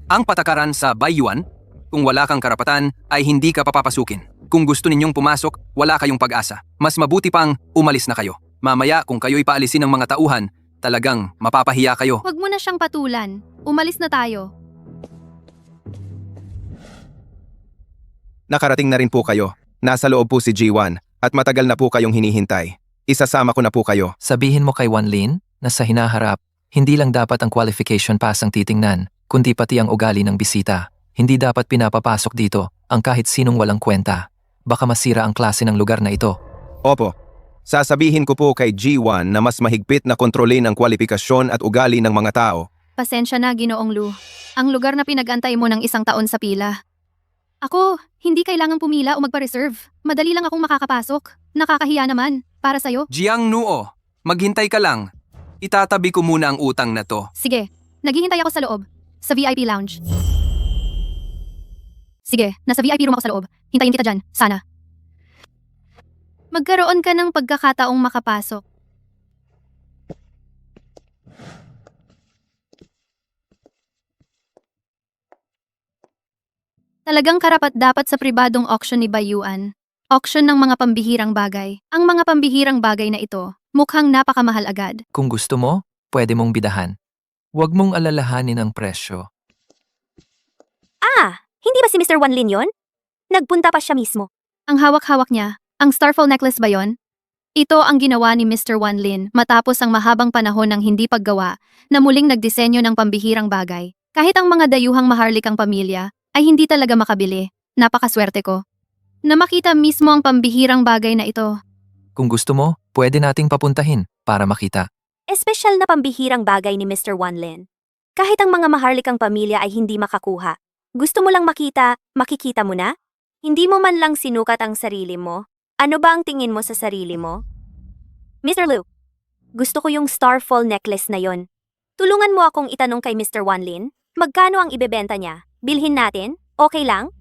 Ang patakaran sa Bayuan, kung wala kang karapatan, ay hindi ka papapasukin. Kung gusto ninyong pumasok, wala kayong pag-asa. Mas mabuti pang umalis na kayo. Mamaya kung kayo'y paalisin ng mga tauhan, talagang mapapahiya kayo. Huwag mo na siyang patulan. Umalis na tayo. Nakarating na rin po kayo. Nasa loob po si G1 at matagal na po kayong hinihintay. Isasama ko na po kayo. Sabihin mo kay Wanlin na sa hinaharap, hindi lang dapat ang qualification pass ang titingnan, kundi pati ang ugali ng bisita. Hindi dapat pinapapasok dito ang kahit sinong walang kwenta. Baka masira ang klase ng lugar na ito. Opo. Sasabihin ko po kay G1 na mas mahigpit na kontrolin ang kwalifikasyon at ugali ng mga tao. Pasensya na, Ginoong Lu. Ang lugar na pinag-antay mo ng 1 taon sa pila. Ako, hindi kailangang pumila o magpa-reserve. Madali lang akong makakapasok. Nakakahiya naman. Para sa'yo. Jiang Nuo, maghintay ka lang. Itatabi ko muna ang utang na to. Sige, naghihintay ako sa loob. Sa VIP lounge. Sige, nasa VIP room ako sa loob. Hintayin kita dyan, sana. Magkaroon ka ng pagkakataong makapasok. Talagang karapat-dapat sa pribadong auction ni Bayuan. Auction ng mga pambihirang bagay. Ang mga pambihirang bagay na ito, mukhang napakamahal agad. Kung gusto mo, pwede mong bidahan. Huwag mong alalahanin ang presyo. Ah, hindi ba si Mr. Wanlin yon? Nagpunta pa siya mismo. Ang hawak-hawak niya, ang Starfall necklace ba yon? Ito ang ginawa ni Mr. Wanlin matapos ang mahabang panahon ng hindi paggawa na muling nagdisenyo ng pambihirang bagay. Kahit ang mga dayuhang maharlikang pamilya ay hindi talaga makabili. Napakaswerte ko. Na makita mismo ang pambihirang bagay na ito. Kung gusto mo, pwede nating papuntahin para makita. Espesyal na pambihirang bagay ni Mr. Wanlin. Kahit ang mga maharlikang pamilya ay hindi makakuha. Gusto mo lang makita, makikita mo na? Hindi mo man lang sinukat ang sarili mo. Ano ba ang tingin mo sa sarili mo? Mr. Lu, gusto ko yung Starfall necklace na yon. Tulungan mo akong itanong kay Mr. Wanlin, magkano ang ibebenta niya? Bilhin natin? Okay lang?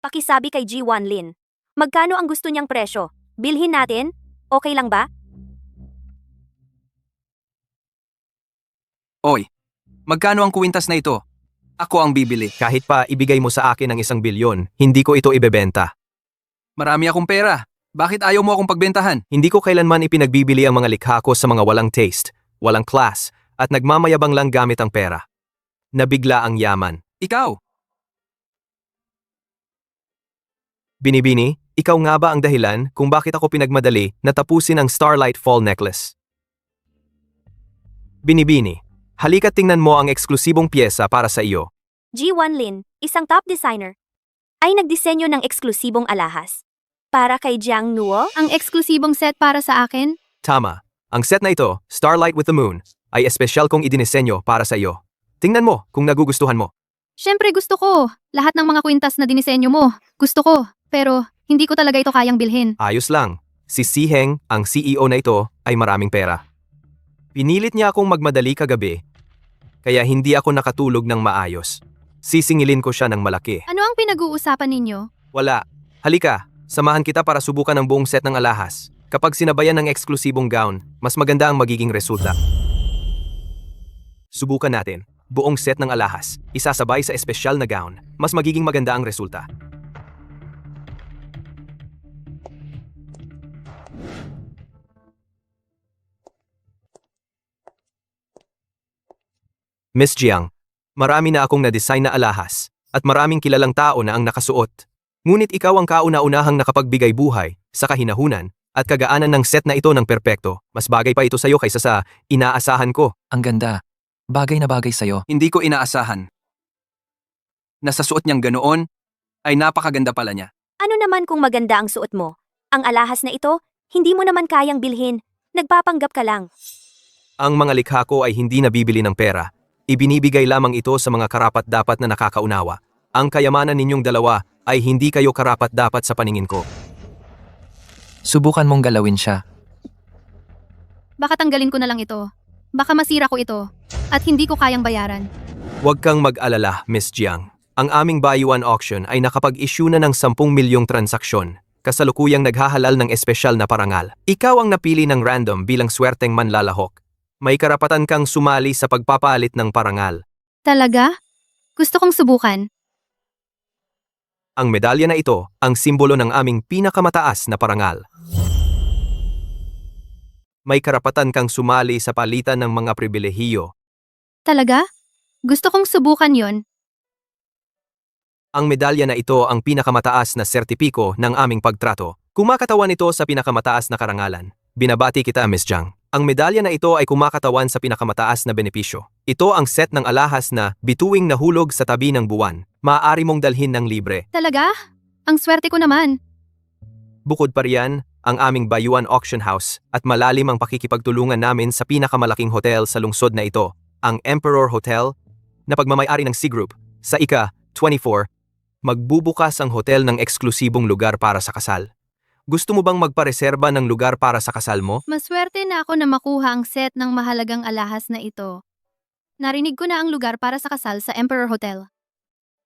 Pakisabi kay G. Wanlin, magkano ang gusto niyang presyo? Bilhin natin? Okay lang ba? Oy, magkano ang kuwintas na ito? Ako ang bibili. Kahit pa ibigay mo sa akin ang 1 bilyon, hindi ko ito ibebenta. Marami akong pera. Bakit ayaw mo akong pagbentahan? Hindi ko kailanman ipinagbibili ang mga likha ko sa mga walang taste, walang class, at nagmamayabang lang gamit ang pera. Nabigla ang yaman. Ikaw, Binibini, ikaw nga ba ang dahilan kung bakit ako pinagmadali na tapusin ang Starlight Fall necklace? Binibini, halika't tingnan mo ang eksklusibong pyesa para sa iyo. G1 Lin, isang top designer, ay nagdisenyo ng eksklusibong alahas. Para kay Jiang Nuo, Ang eksklusibong set para sa akin? Tama, ang set na ito, Starlight with the Moon, ay espesyal kong idinisenyo para sa iyo. Tingnan mo kung nagugustuhan mo. Syempre gusto ko. Lahat ng mga kwintas na dinisenyo mo, gusto ko. Pero hindi ko talaga ito kayang bilhin. Ayos lang, si Si Heng, ang CEO na ito, ay maraming pera. Pinilit niya akong magmadali kagabi, kaya hindi ako nakatulog ng maayos. Sisingilin ko siya ng malaki. Ano ang pinag-uusapan ninyo? Wala. Halika, samahan kita para subukan ang buong set ng alahas. Kapag sinabayan ng eksklusibong gown, mas maganda ang magiging resulta. Subukan natin. Buong set ng alahas, isasabay sa espesyal na gown, mas magiging maganda ang resulta. Miss Jiang, marami na akong na-design na alahas, at maraming kilalang tao na ang nakasuot. Ngunit ikaw ang kauna-unahang nakapagbigay buhay, sa kahinahunan, at kagaanan ng set na ito ng perpekto. Mas bagay pa ito sa'yo kaysa sa inaasahan ko. Ang ganda. Bagay na bagay sa'yo. Hindi ko inaasahan. Nasa suot niyang ganoon, ay napakaganda pala niya. ano naman kung maganda ang suot mo? Ang alahas na ito, hindi mo naman kayang bilhin. Nagpapanggap ka lang. Ang mga likha ko ay hindi nabibili ng pera. Ibinibigay lamang ito sa mga karapat-dapat na nakakaunawa. Ang kayamanan ninyong dalawa ay hindi kayo karapat-dapat sa paningin ko. Subukan mong galawin siya. Baka tanggalin ko na lang ito. Baka masira ko ito. At hindi ko kayang bayaran. Huwag kang mag-alala, Miss Jiang. Ang aming Bayuan auction ay nakapag-issue na ng 10 milyong transaksyon. Kasalukuyang naghahalal ng espesyal na parangal. Ikaw ang napili ng random bilang swerteng manlalahok. May karapatan kang sumali sa pagpapalit ng parangal. Talaga? Gusto kong subukan. Ang medalya na ito ang simbolo ng aming pinakamataas na parangal. May karapatan kang sumali sa palitan ng mga pribilehiyo. Talaga? Gusto kong subukan yon. Ang medalya na ito ang pinakamataas na sertipiko ng aming pagtrato. Kumakatawan ito sa pinakamataas na karangalan. Binabati kita, Miss Jiang. Ang medalya na ito ay kumakatawan sa pinakamataas na benepisyo. Ito ang set ng alahas na bituing nahulog sa tabi ng buwan. Maaari mong dalhin ng libre. Talaga? Ang swerte ko naman. Bukod pa riyan, ang aming Bayuan Auction House at malalim ang pakikipagtulungan namin sa pinakamalaking hotel sa lungsod na ito, ang Emperor Hotel, na pagmamayari ng C Group. Sa ika-24, magbubukas ang hotel ng eksklusibong lugar para sa kasal. Gusto mo bang magpareserba ng lugar para sa kasal mo? Maswerte na ako na makuha ang set ng mahalagang alahas na ito. Narinig ko na ang lugar para sa kasal sa Emperor Hotel.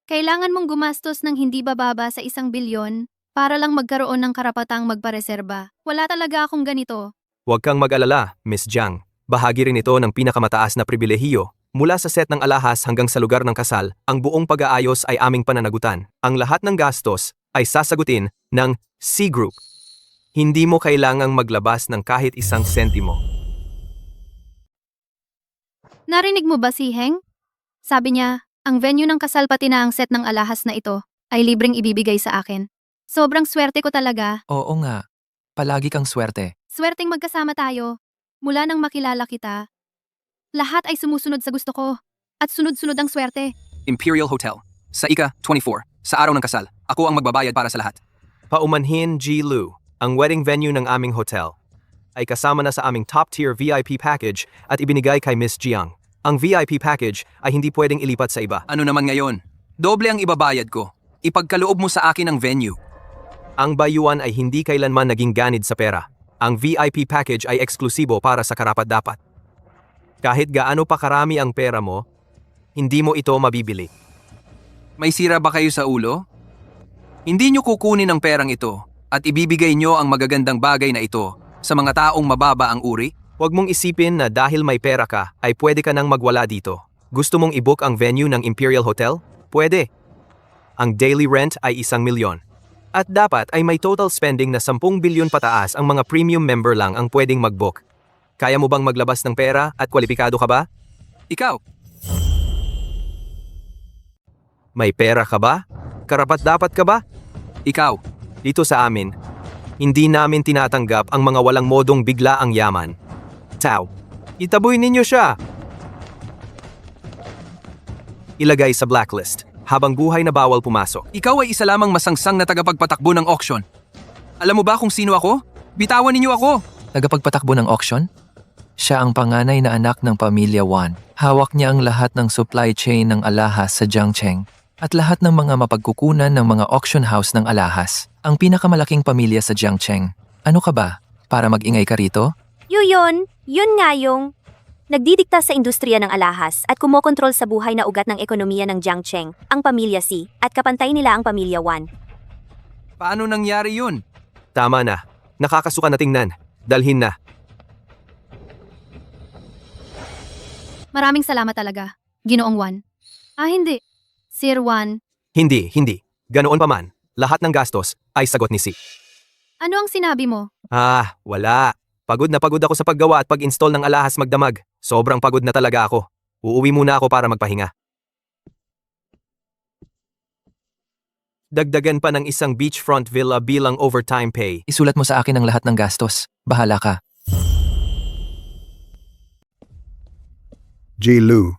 Kailangan mong gumastos ng hindi bababa sa 1 bilyon para lang magkaroon ng karapatang magpareserba. Wala talaga akong ganito. Huwag kang mag-alala, Miss Jiang. Bahagi rin ito ng pinakamataas na pribilehiyo. Mula sa set ng alahas hanggang sa lugar ng kasal, ang buong pag-aayos ay aming pananagutan. Ang lahat ng gastos ay sasagutin ng C Group. Hindi mo kailangang maglabas ng kahit 1 sentimo. Narinig mo ba si Heng? Sabi niya, ang venue ng kasal pati na ang set ng alahas na ito ay libreng ibibigay sa akin. Sobrang swerte ko talaga. Oo nga. Palagi kang swerte. Swerteng magkasama tayo. Mula nang makilala kita, lahat ay sumusunod sa gusto ko. At sunod-sunod ang swerte. Imperial Hotel. Sa ika-24, sa araw ng kasal, ako ang magbabayad para sa lahat. Paumanhin G. Lu, ang wedding venue ng aming hotel, ay kasama na sa aming top-tier VIP package at ibinigay kay Miss Jiang. Ang VIP package ay hindi pwedeng ilipat sa iba. Ano naman ngayon? Doble ang ibabayad ko. Ipagkaloob mo sa akin ang venue. Ang Bayuan ay hindi kailanman naging ganid sa pera. Ang VIP package ay eksklusibo para sa karapat-dapat. Kahit gaano pa karami ang pera mo, hindi mo ito mabibili. May sira ba kayo sa ulo? Hindi nyo kukunin ang perang ito at ibibigay nyo ang magagandang bagay na ito sa mga taong mababa ang uri? Huwag mong isipin na dahil may pera ka, ay pwede ka nang magwala dito. Gusto mong i-book ang venue ng Imperial Hotel? Pwede. Ang daily rent ay 1 milyon. At dapat ay may total spending na 10 bilyon pataas ang mga premium member lang ang pwedeng mag-book. Kaya mo bang maglabas ng pera at kwalipikado ka ba? Ikaw, May pera ka ba? Karapat-dapat ka ba? ikaw, Dito sa amin, hindi namin tinatanggap ang mga walang modong bigla ang yaman. Tao. Itaboy ninyo siya! Ilagay sa blacklist. Habang buhay na bawal pumasok. Ikaw ay isa lamang masangsang na tagapagpatakbo ng auction. Alam mo ba kung sino ako? Bitawan ninyo ako! Tagapagpatakbo ng auction? Siya ang panganay na anak ng pamilya Wan. Hawak niya ang lahat ng supply chain ng alahas sa Jiangcheng at lahat ng mga mapagkukunan ng mga auction house ng alahas. Ang pinakamalaking pamilya sa Jiangcheng. Ano ka ba? Para mag-ingay ka rito? Yun nga yung nagdidikta sa industriya ng alahas at kumokontrol sa buhay na ugat ng ekonomiya ng Jiangcheng, ang pamilya Si, at kapantay nila ang pamilya Wan. Paano nangyari yun? Tama na. Nakakasuka na tingnan. Dalhin na. Maraming salamat talaga, Ginoong Wan. Hindi. Sir Wan, Hindi. Ganoon pa man. Lahat ng gastos ay sagot ni Si. ano ang sinabi mo? Wala. Pagod na pagod ako sa paggawa at pag-install ng alahas magdamag. Sobrang pagod na talaga ako. Uuwi muna ako para magpahinga. Dagdagan pa ng isang beachfront villa bilang overtime pay. Isulat mo sa akin ang lahat ng gastos. Bahala ka. Ji Lu,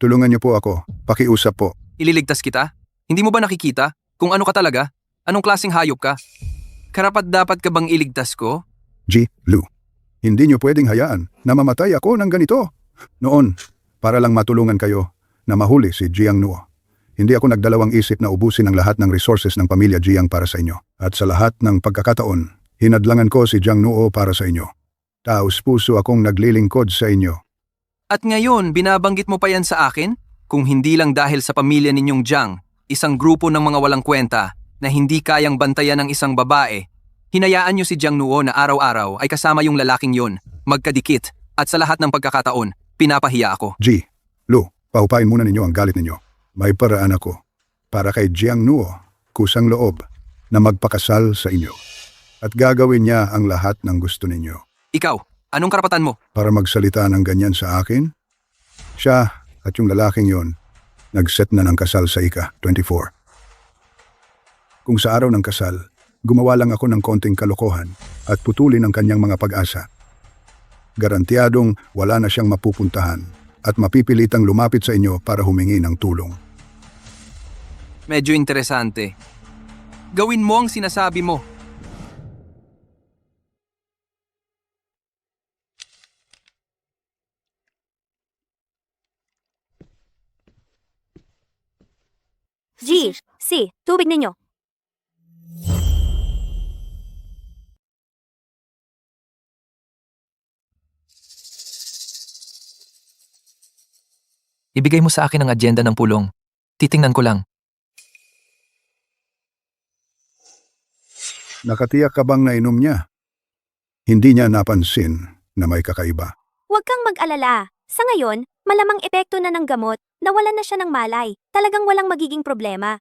tulungan niyo po ako. Pakiusap po. Ililigtas kita? Hindi mo ba nakikita? Kung ano ka talaga? Anong klaseng hayop ka? Karapat dapat ka bang iligtas ko? Ji Lu, hindi niyo pwedeng hayaan na mamatay ako ng ganito. Noon, para lang matulungan kayo na mahuli si Jiang Nuo. Hindi ako nagdalawang isip na ubusin ang lahat ng resources ng pamilya Jiang para sa inyo. At sa lahat ng pagkakataon, hinadlangan ko si Jiang Nuo para sa inyo. Taos puso akong naglilingkod sa inyo. At ngayon, binabanggit mo pa yan sa akin? Kung hindi lang dahil sa pamilya ninyong Jiang, isang grupo ng mga walang kwenta na hindi kayang bantayan ng isang babae, hinayaan niyo si Jiang Nuo na araw-araw ay kasama yung lalaking yon, magkadikit, at sa lahat ng pagkakataon, pinapahiya ako. Ji Lu, paupain muna ninyo ang galit ninyo. May paraan ako para kay Jiang Nuo, kusang loob, na magpakasal sa inyo. At gagawin niya ang lahat ng gusto ninyo. Ikaw, anong karapatan mo? Para magsalita ng ganyan sa akin? Siya at yung lalaking yon, nag-set na ng kasal sa ika-24. Kung sa araw ng kasal, gumawa lang ako ng konting kalokohan at putulin ang kanyang mga pag-asa. Garantiyadong wala na siyang mapupuntahan at mapipilitang lumapit sa inyo para humingi ng tulong. Medyo interesante. Gawin mo ang sinasabi mo. Si, tubig ninyo. Ibigay mo sa akin ang agenda ng pulong. Titingnan ko lang. Nakatiyak ka bang nainom niya? Hindi niya napansin na may kakaiba. Huwag kang mag-alala. Sa ngayon, malamang epekto na ng gamot, nawalan na siya ng malay. Talagang walang magiging problema.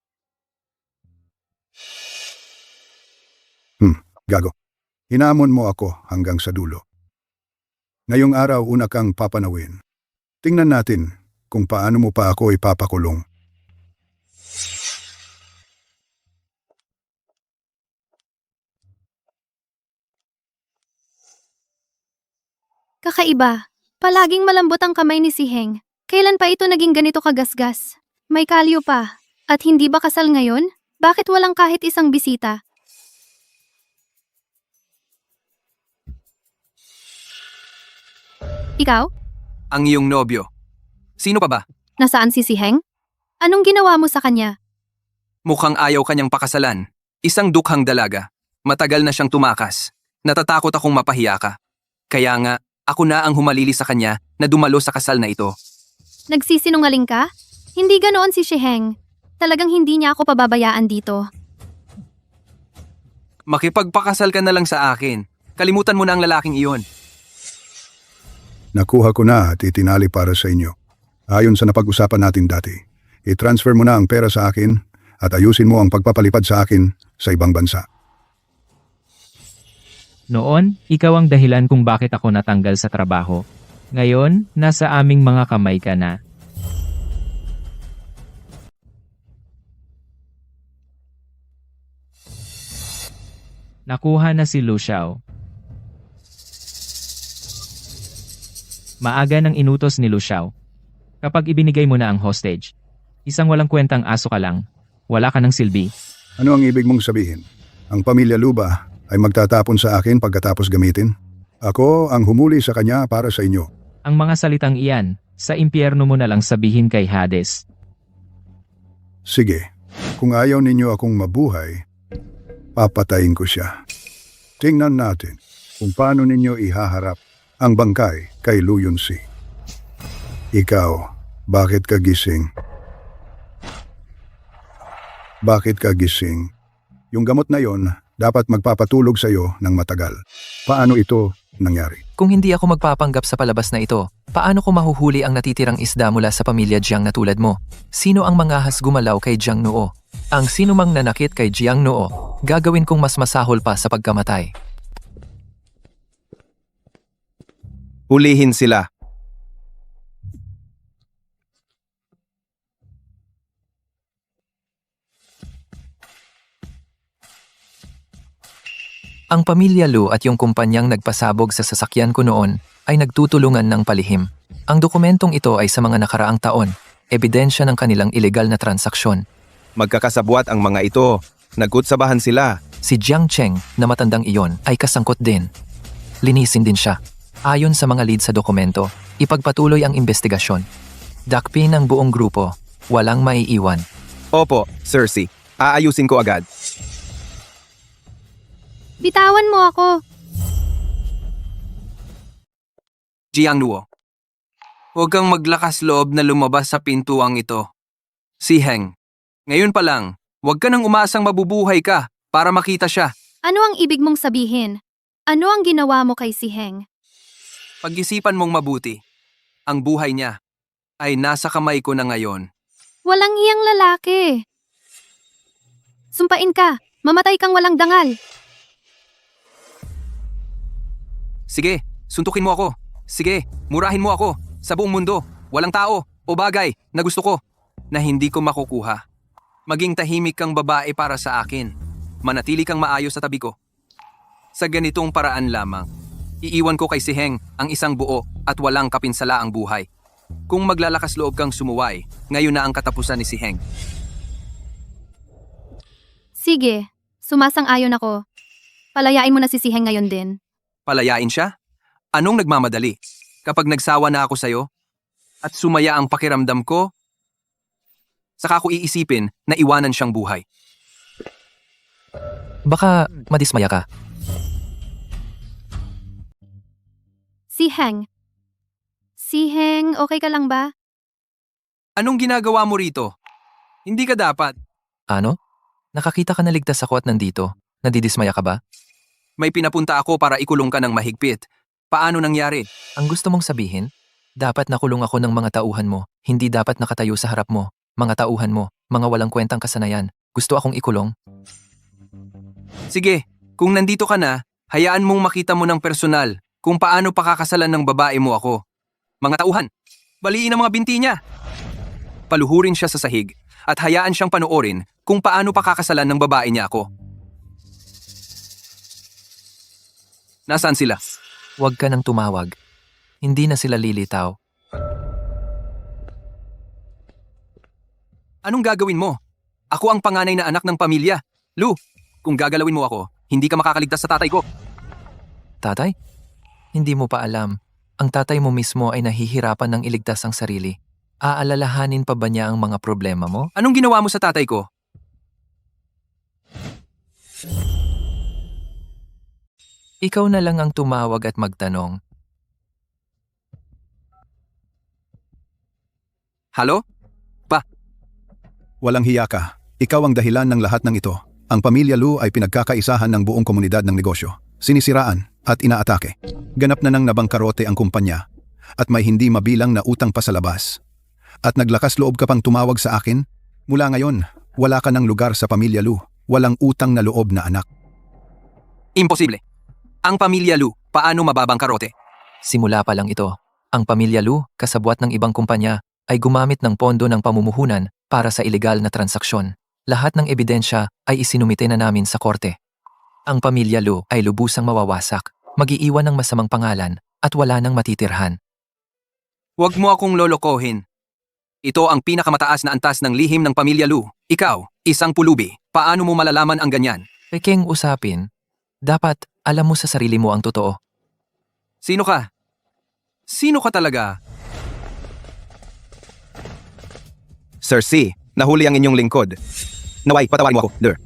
Gago. Hinamon mo ako hanggang sa dulo. Ngayong araw una kang papanawin. Tingnan natin kung paano mo pa ako ipapakulong. Kakaiba. Palaging malambot ang kamay ni si Heng. Kailan pa ito naging ganito kagasgas? May kalyo pa. At hindi ba kasal ngayon? Bakit walang kahit isang bisita? Ikaw? Ang iyong nobyo. Sino pa ba? Nasaan si Heng? Anong ginawa mo sa kanya? Mukhang ayaw kanyang pakasalan. Isang dukhang dalaga. Matagal na siyang tumakas. Natatakot akong mapahiya ka. Kaya nga, ako na ang humalili sa kanya na dumalo sa kasal na ito. Nagsisinungaling ka? Hindi ganoon si Heng. Talagang hindi niya ako pababayaan dito. Makipagpakasal ka na lang sa akin. Kalimutan mo na ang lalaking iyon. Nakuha ko na at itinali para sa inyo. Ayon sa napag-usapan natin dati, i-transfer mo na ang pera sa akin at ayusin mo ang pagpapalipad sa akin sa ibang bansa. Noon, ikaw ang dahilan kung bakit ako natanggal sa trabaho. Ngayon, nasa aming mga kamay ka na. Nakuha na si Lu Xiao. Maaga nang inutos ni Lu Xiao. Kapag ibinigay mo na ang hostage, isang walang kwentang aso ka lang, wala ka ng silbi. Ano ang ibig mong sabihin? Ang pamilya Lu ba ay magtatapon sa akin pagkatapos gamitin? Ako ang humuli sa kanya para sa inyo. Ang mga salitang iyan, sa impyerno mo na lang sabihin kay Hades. Sige, kung ayaw ninyo akong mabuhay, papatayin ko siya. Tingnan natin kung paano ninyo ihaharap ang bangkay kay Lu Yunsi. Ikaw, bakit ka gising? Bakit ka gising? Yung gamot na yon dapat magpapatulog sa iyo ng matagal. Paano ito nangyari? Kung hindi ako magpapanggap sa palabas na ito, paano ko mahuhuli ang natitirang isda mula sa pamilya Jiang na tulad mo? Sino ang mangahas gumalaw kay Jiang Nuo? Ang sino mang nanakit kay Jiang Nuo, gagawin kong mas masahol pa sa pagkamatay. Hulihin sila. Ang pamilya Lu at yung kumpanyang nagpasabog sa sasakyan ko noon ay nagtutulungan ng palihim. Ang dokumentong ito ay sa mga nakaraang taon, ebidensya ng kanilang ilegal na transaksyon. Magkakasabwat ang mga ito. Nagkutsabahan sila. Si Jiang Cheng na matandang iyon ay kasangkot din. Linisin din siya. Ayon sa mga lead sa dokumento, ipagpatuloy ang investigasyon. Dakpin ang buong grupo, walang maiiwan. Opo, Cersei. Aayusin ko agad. Bitawan mo ako. Jiang Nuo. Huwag kang maglakas loob na lumabas sa pintuang ito. Si Heng. Ngayon pa lang, huwag ka nang umasang mabubuhay ka para makita siya. Ano ang ibig mong sabihin? Ano ang ginawa mo kay si Heng? Pag-isipan mong mabuti. Ang buhay niya ay nasa kamay ko na ngayon. Walang hiyang lalaki. Sumpain ka. Mamatay kang walang dangal. Sige, suntukin mo ako. Sige, murahin mo ako. Sa buong mundo, walang tao o bagay na gusto ko na hindi ko makukuha. Maging tahimik kang babae para sa akin. Manatili kang maayos sa tabi ko. Sa ganitong paraan lamang, iiwan ko kay si Heng ang isang buo at walang kapinsala ang buhay. Kung maglalakas loob kang sumuway, ngayon na ang katapusan ni si Heng. Sige, sumasang-ayon ako. Palayain mo na si Heng ngayon din. Palayain siya? Anong nagmamadali? Kapag nagsawa na ako sa'yo at sumaya ang pakiramdam ko, saka ko iisipin na iwanan siyang buhay. Baka madismaya ka. Si Heng. Si Heng, okay ka lang ba? Anong ginagawa mo rito? Hindi ka dapat. Ano? Nakakita ka na ligtas ako at nandito. Nadidismaya ka ba? May pinapunta ako para ikulong ka ng mahigpit. Paano nangyari? Ang gusto mong sabihin? Dapat nakulong ako ng mga tauhan mo. Hindi dapat nakatayo sa harap mo. Mga tauhan mo, mga walang kwentang kasanayan. Gusto akong ikulong? Sige, kung nandito ka na, hayaan mong makita mo ng personal kung paano pakakasalan ng babae mo ako. Mga tauhan, baliin ang mga binti niya. Paluhurin siya sa sahig at hayaan siyang panoorin kung paano pakakasalan ng babae niya ako. Nasaan sila? Huwag ka nang tumawag. Hindi na sila lilitaw. Anong gagawin mo? Ako ang panganay na anak ng pamilya. Lu, kung gagalawin mo ako, hindi ka makakaligtas sa tatay ko. Tatay? Hindi mo pa alam. Ang tatay mo mismo ay nahihirapan ng iligtas ang sarili. Aalalahanin pa ba niya ang mga problema mo? Anong ginawa mo sa tatay ko? Ikaw na lang ang tumawag at magtanong. Halo? Walang hiya ka. Ikaw ang dahilan ng lahat ng ito. Ang pamilya Lu ay pinagkakaisahan ng buong komunidad ng negosyo. Sinisiraan at inaatake. Ganap na nang nabangkarote ang kumpanya at may hindi mabilang na utang pa sa labas. At naglakas loob ka pang tumawag sa akin? Mula ngayon, wala ka ng lugar sa pamilya Lu. Walang utang na loob na anak. Imposible. Ang pamilya Lu, paano mababangkarote? Simula pa lang ito. Ang pamilya Lu, kasabwat ng ibang kumpanya, ay gumamit ng pondo ng pamumuhunan para sa ilegal na transaksyon. Lahat ng ebidensya ay isinumite na namin sa korte. Ang pamilya Lu ay lubusang mawawasak, mag-iiwan ng masamang pangalan at wala nang matitirhan. Huwag mo akong lolokohin. Ito ang pinakamataas na antas ng lihim ng pamilya Lu. Ikaw, isang pulubi. Paano mo malalaman ang ganyan? Peking usapin. Dapat alam mo sa sarili mo ang totoo. Sino ka? Sino ka talaga? Sir C, nahuli ang inyong lingkod. Naway, patawarin mo ako, Ler.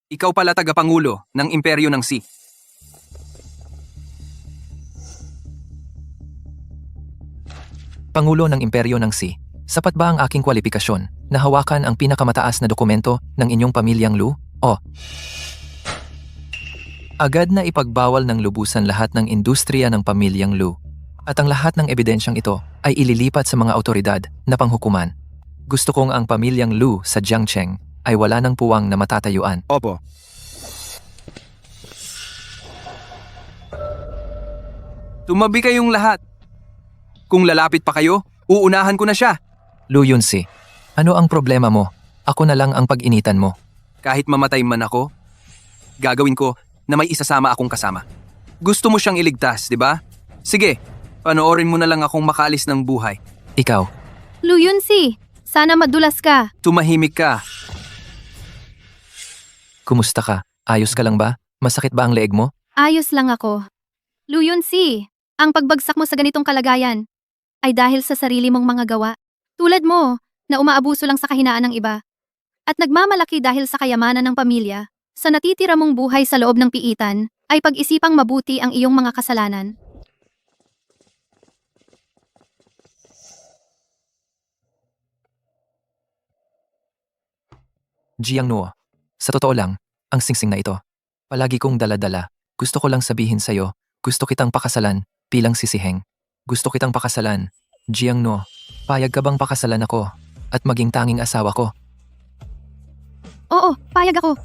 Ikaw pala tagapangulo ng imperyo ng C. Pangulo ng Imperyo ng C. Sapat ba ang aking kwalifikasyon na hawakan ang pinakamataas na dokumento ng inyong pamilyang Lu? O. Agad na ipagbawal ng lubusan lahat ng industriya ng pamilyang Lu. At ang lahat ng ebidensyang ito ay ililipat sa mga autoridad na panghukuman. Gusto kong ang pamilyang Lu sa Jiangcheng ay wala ng puwang na matatayuan. Opo. Tumabi kayong lahat. Kung lalapit pa kayo, uunahan ko na siya. Lu Yunsi, ano ang problema mo? Ako na lang ang pag-initan mo. Kahit mamatay man ako, gagawin ko na may isasama akong kasama. Gusto mo siyang iligtas, di ba? Sige, panoorin mo na lang akong makaalis ng buhay. Ikaw, Lu Yunsi, sana madulas ka. Tumahimik ka. kumusta ka? Ayos ka lang ba? Masakit ba ang leeg mo? Ayos lang ako. Lu Yunsi, ang pagbagsak mo sa ganitong kalagayan ay dahil sa sarili mong mga gawa. Tulad mo, na umaabuso lang sa kahinaan ng iba. At nagmamalaki dahil sa kayamanan ng pamilya, sa natitira mong buhay sa loob ng piitan, ay pag-isipang mabuti ang iyong mga kasalanan. Jiang Nuo, sa totoo lang, ang singsing na ito. Palagi kong daladala. Gusto ko lang sabihin sa'yo, gusto kitang pakasalan bilang sisiheng. Gusto kitang pakasalan. Jiang Nuo, payag ka bang pakasalan ako at maging tanging asawa ko? Oo, payag ako.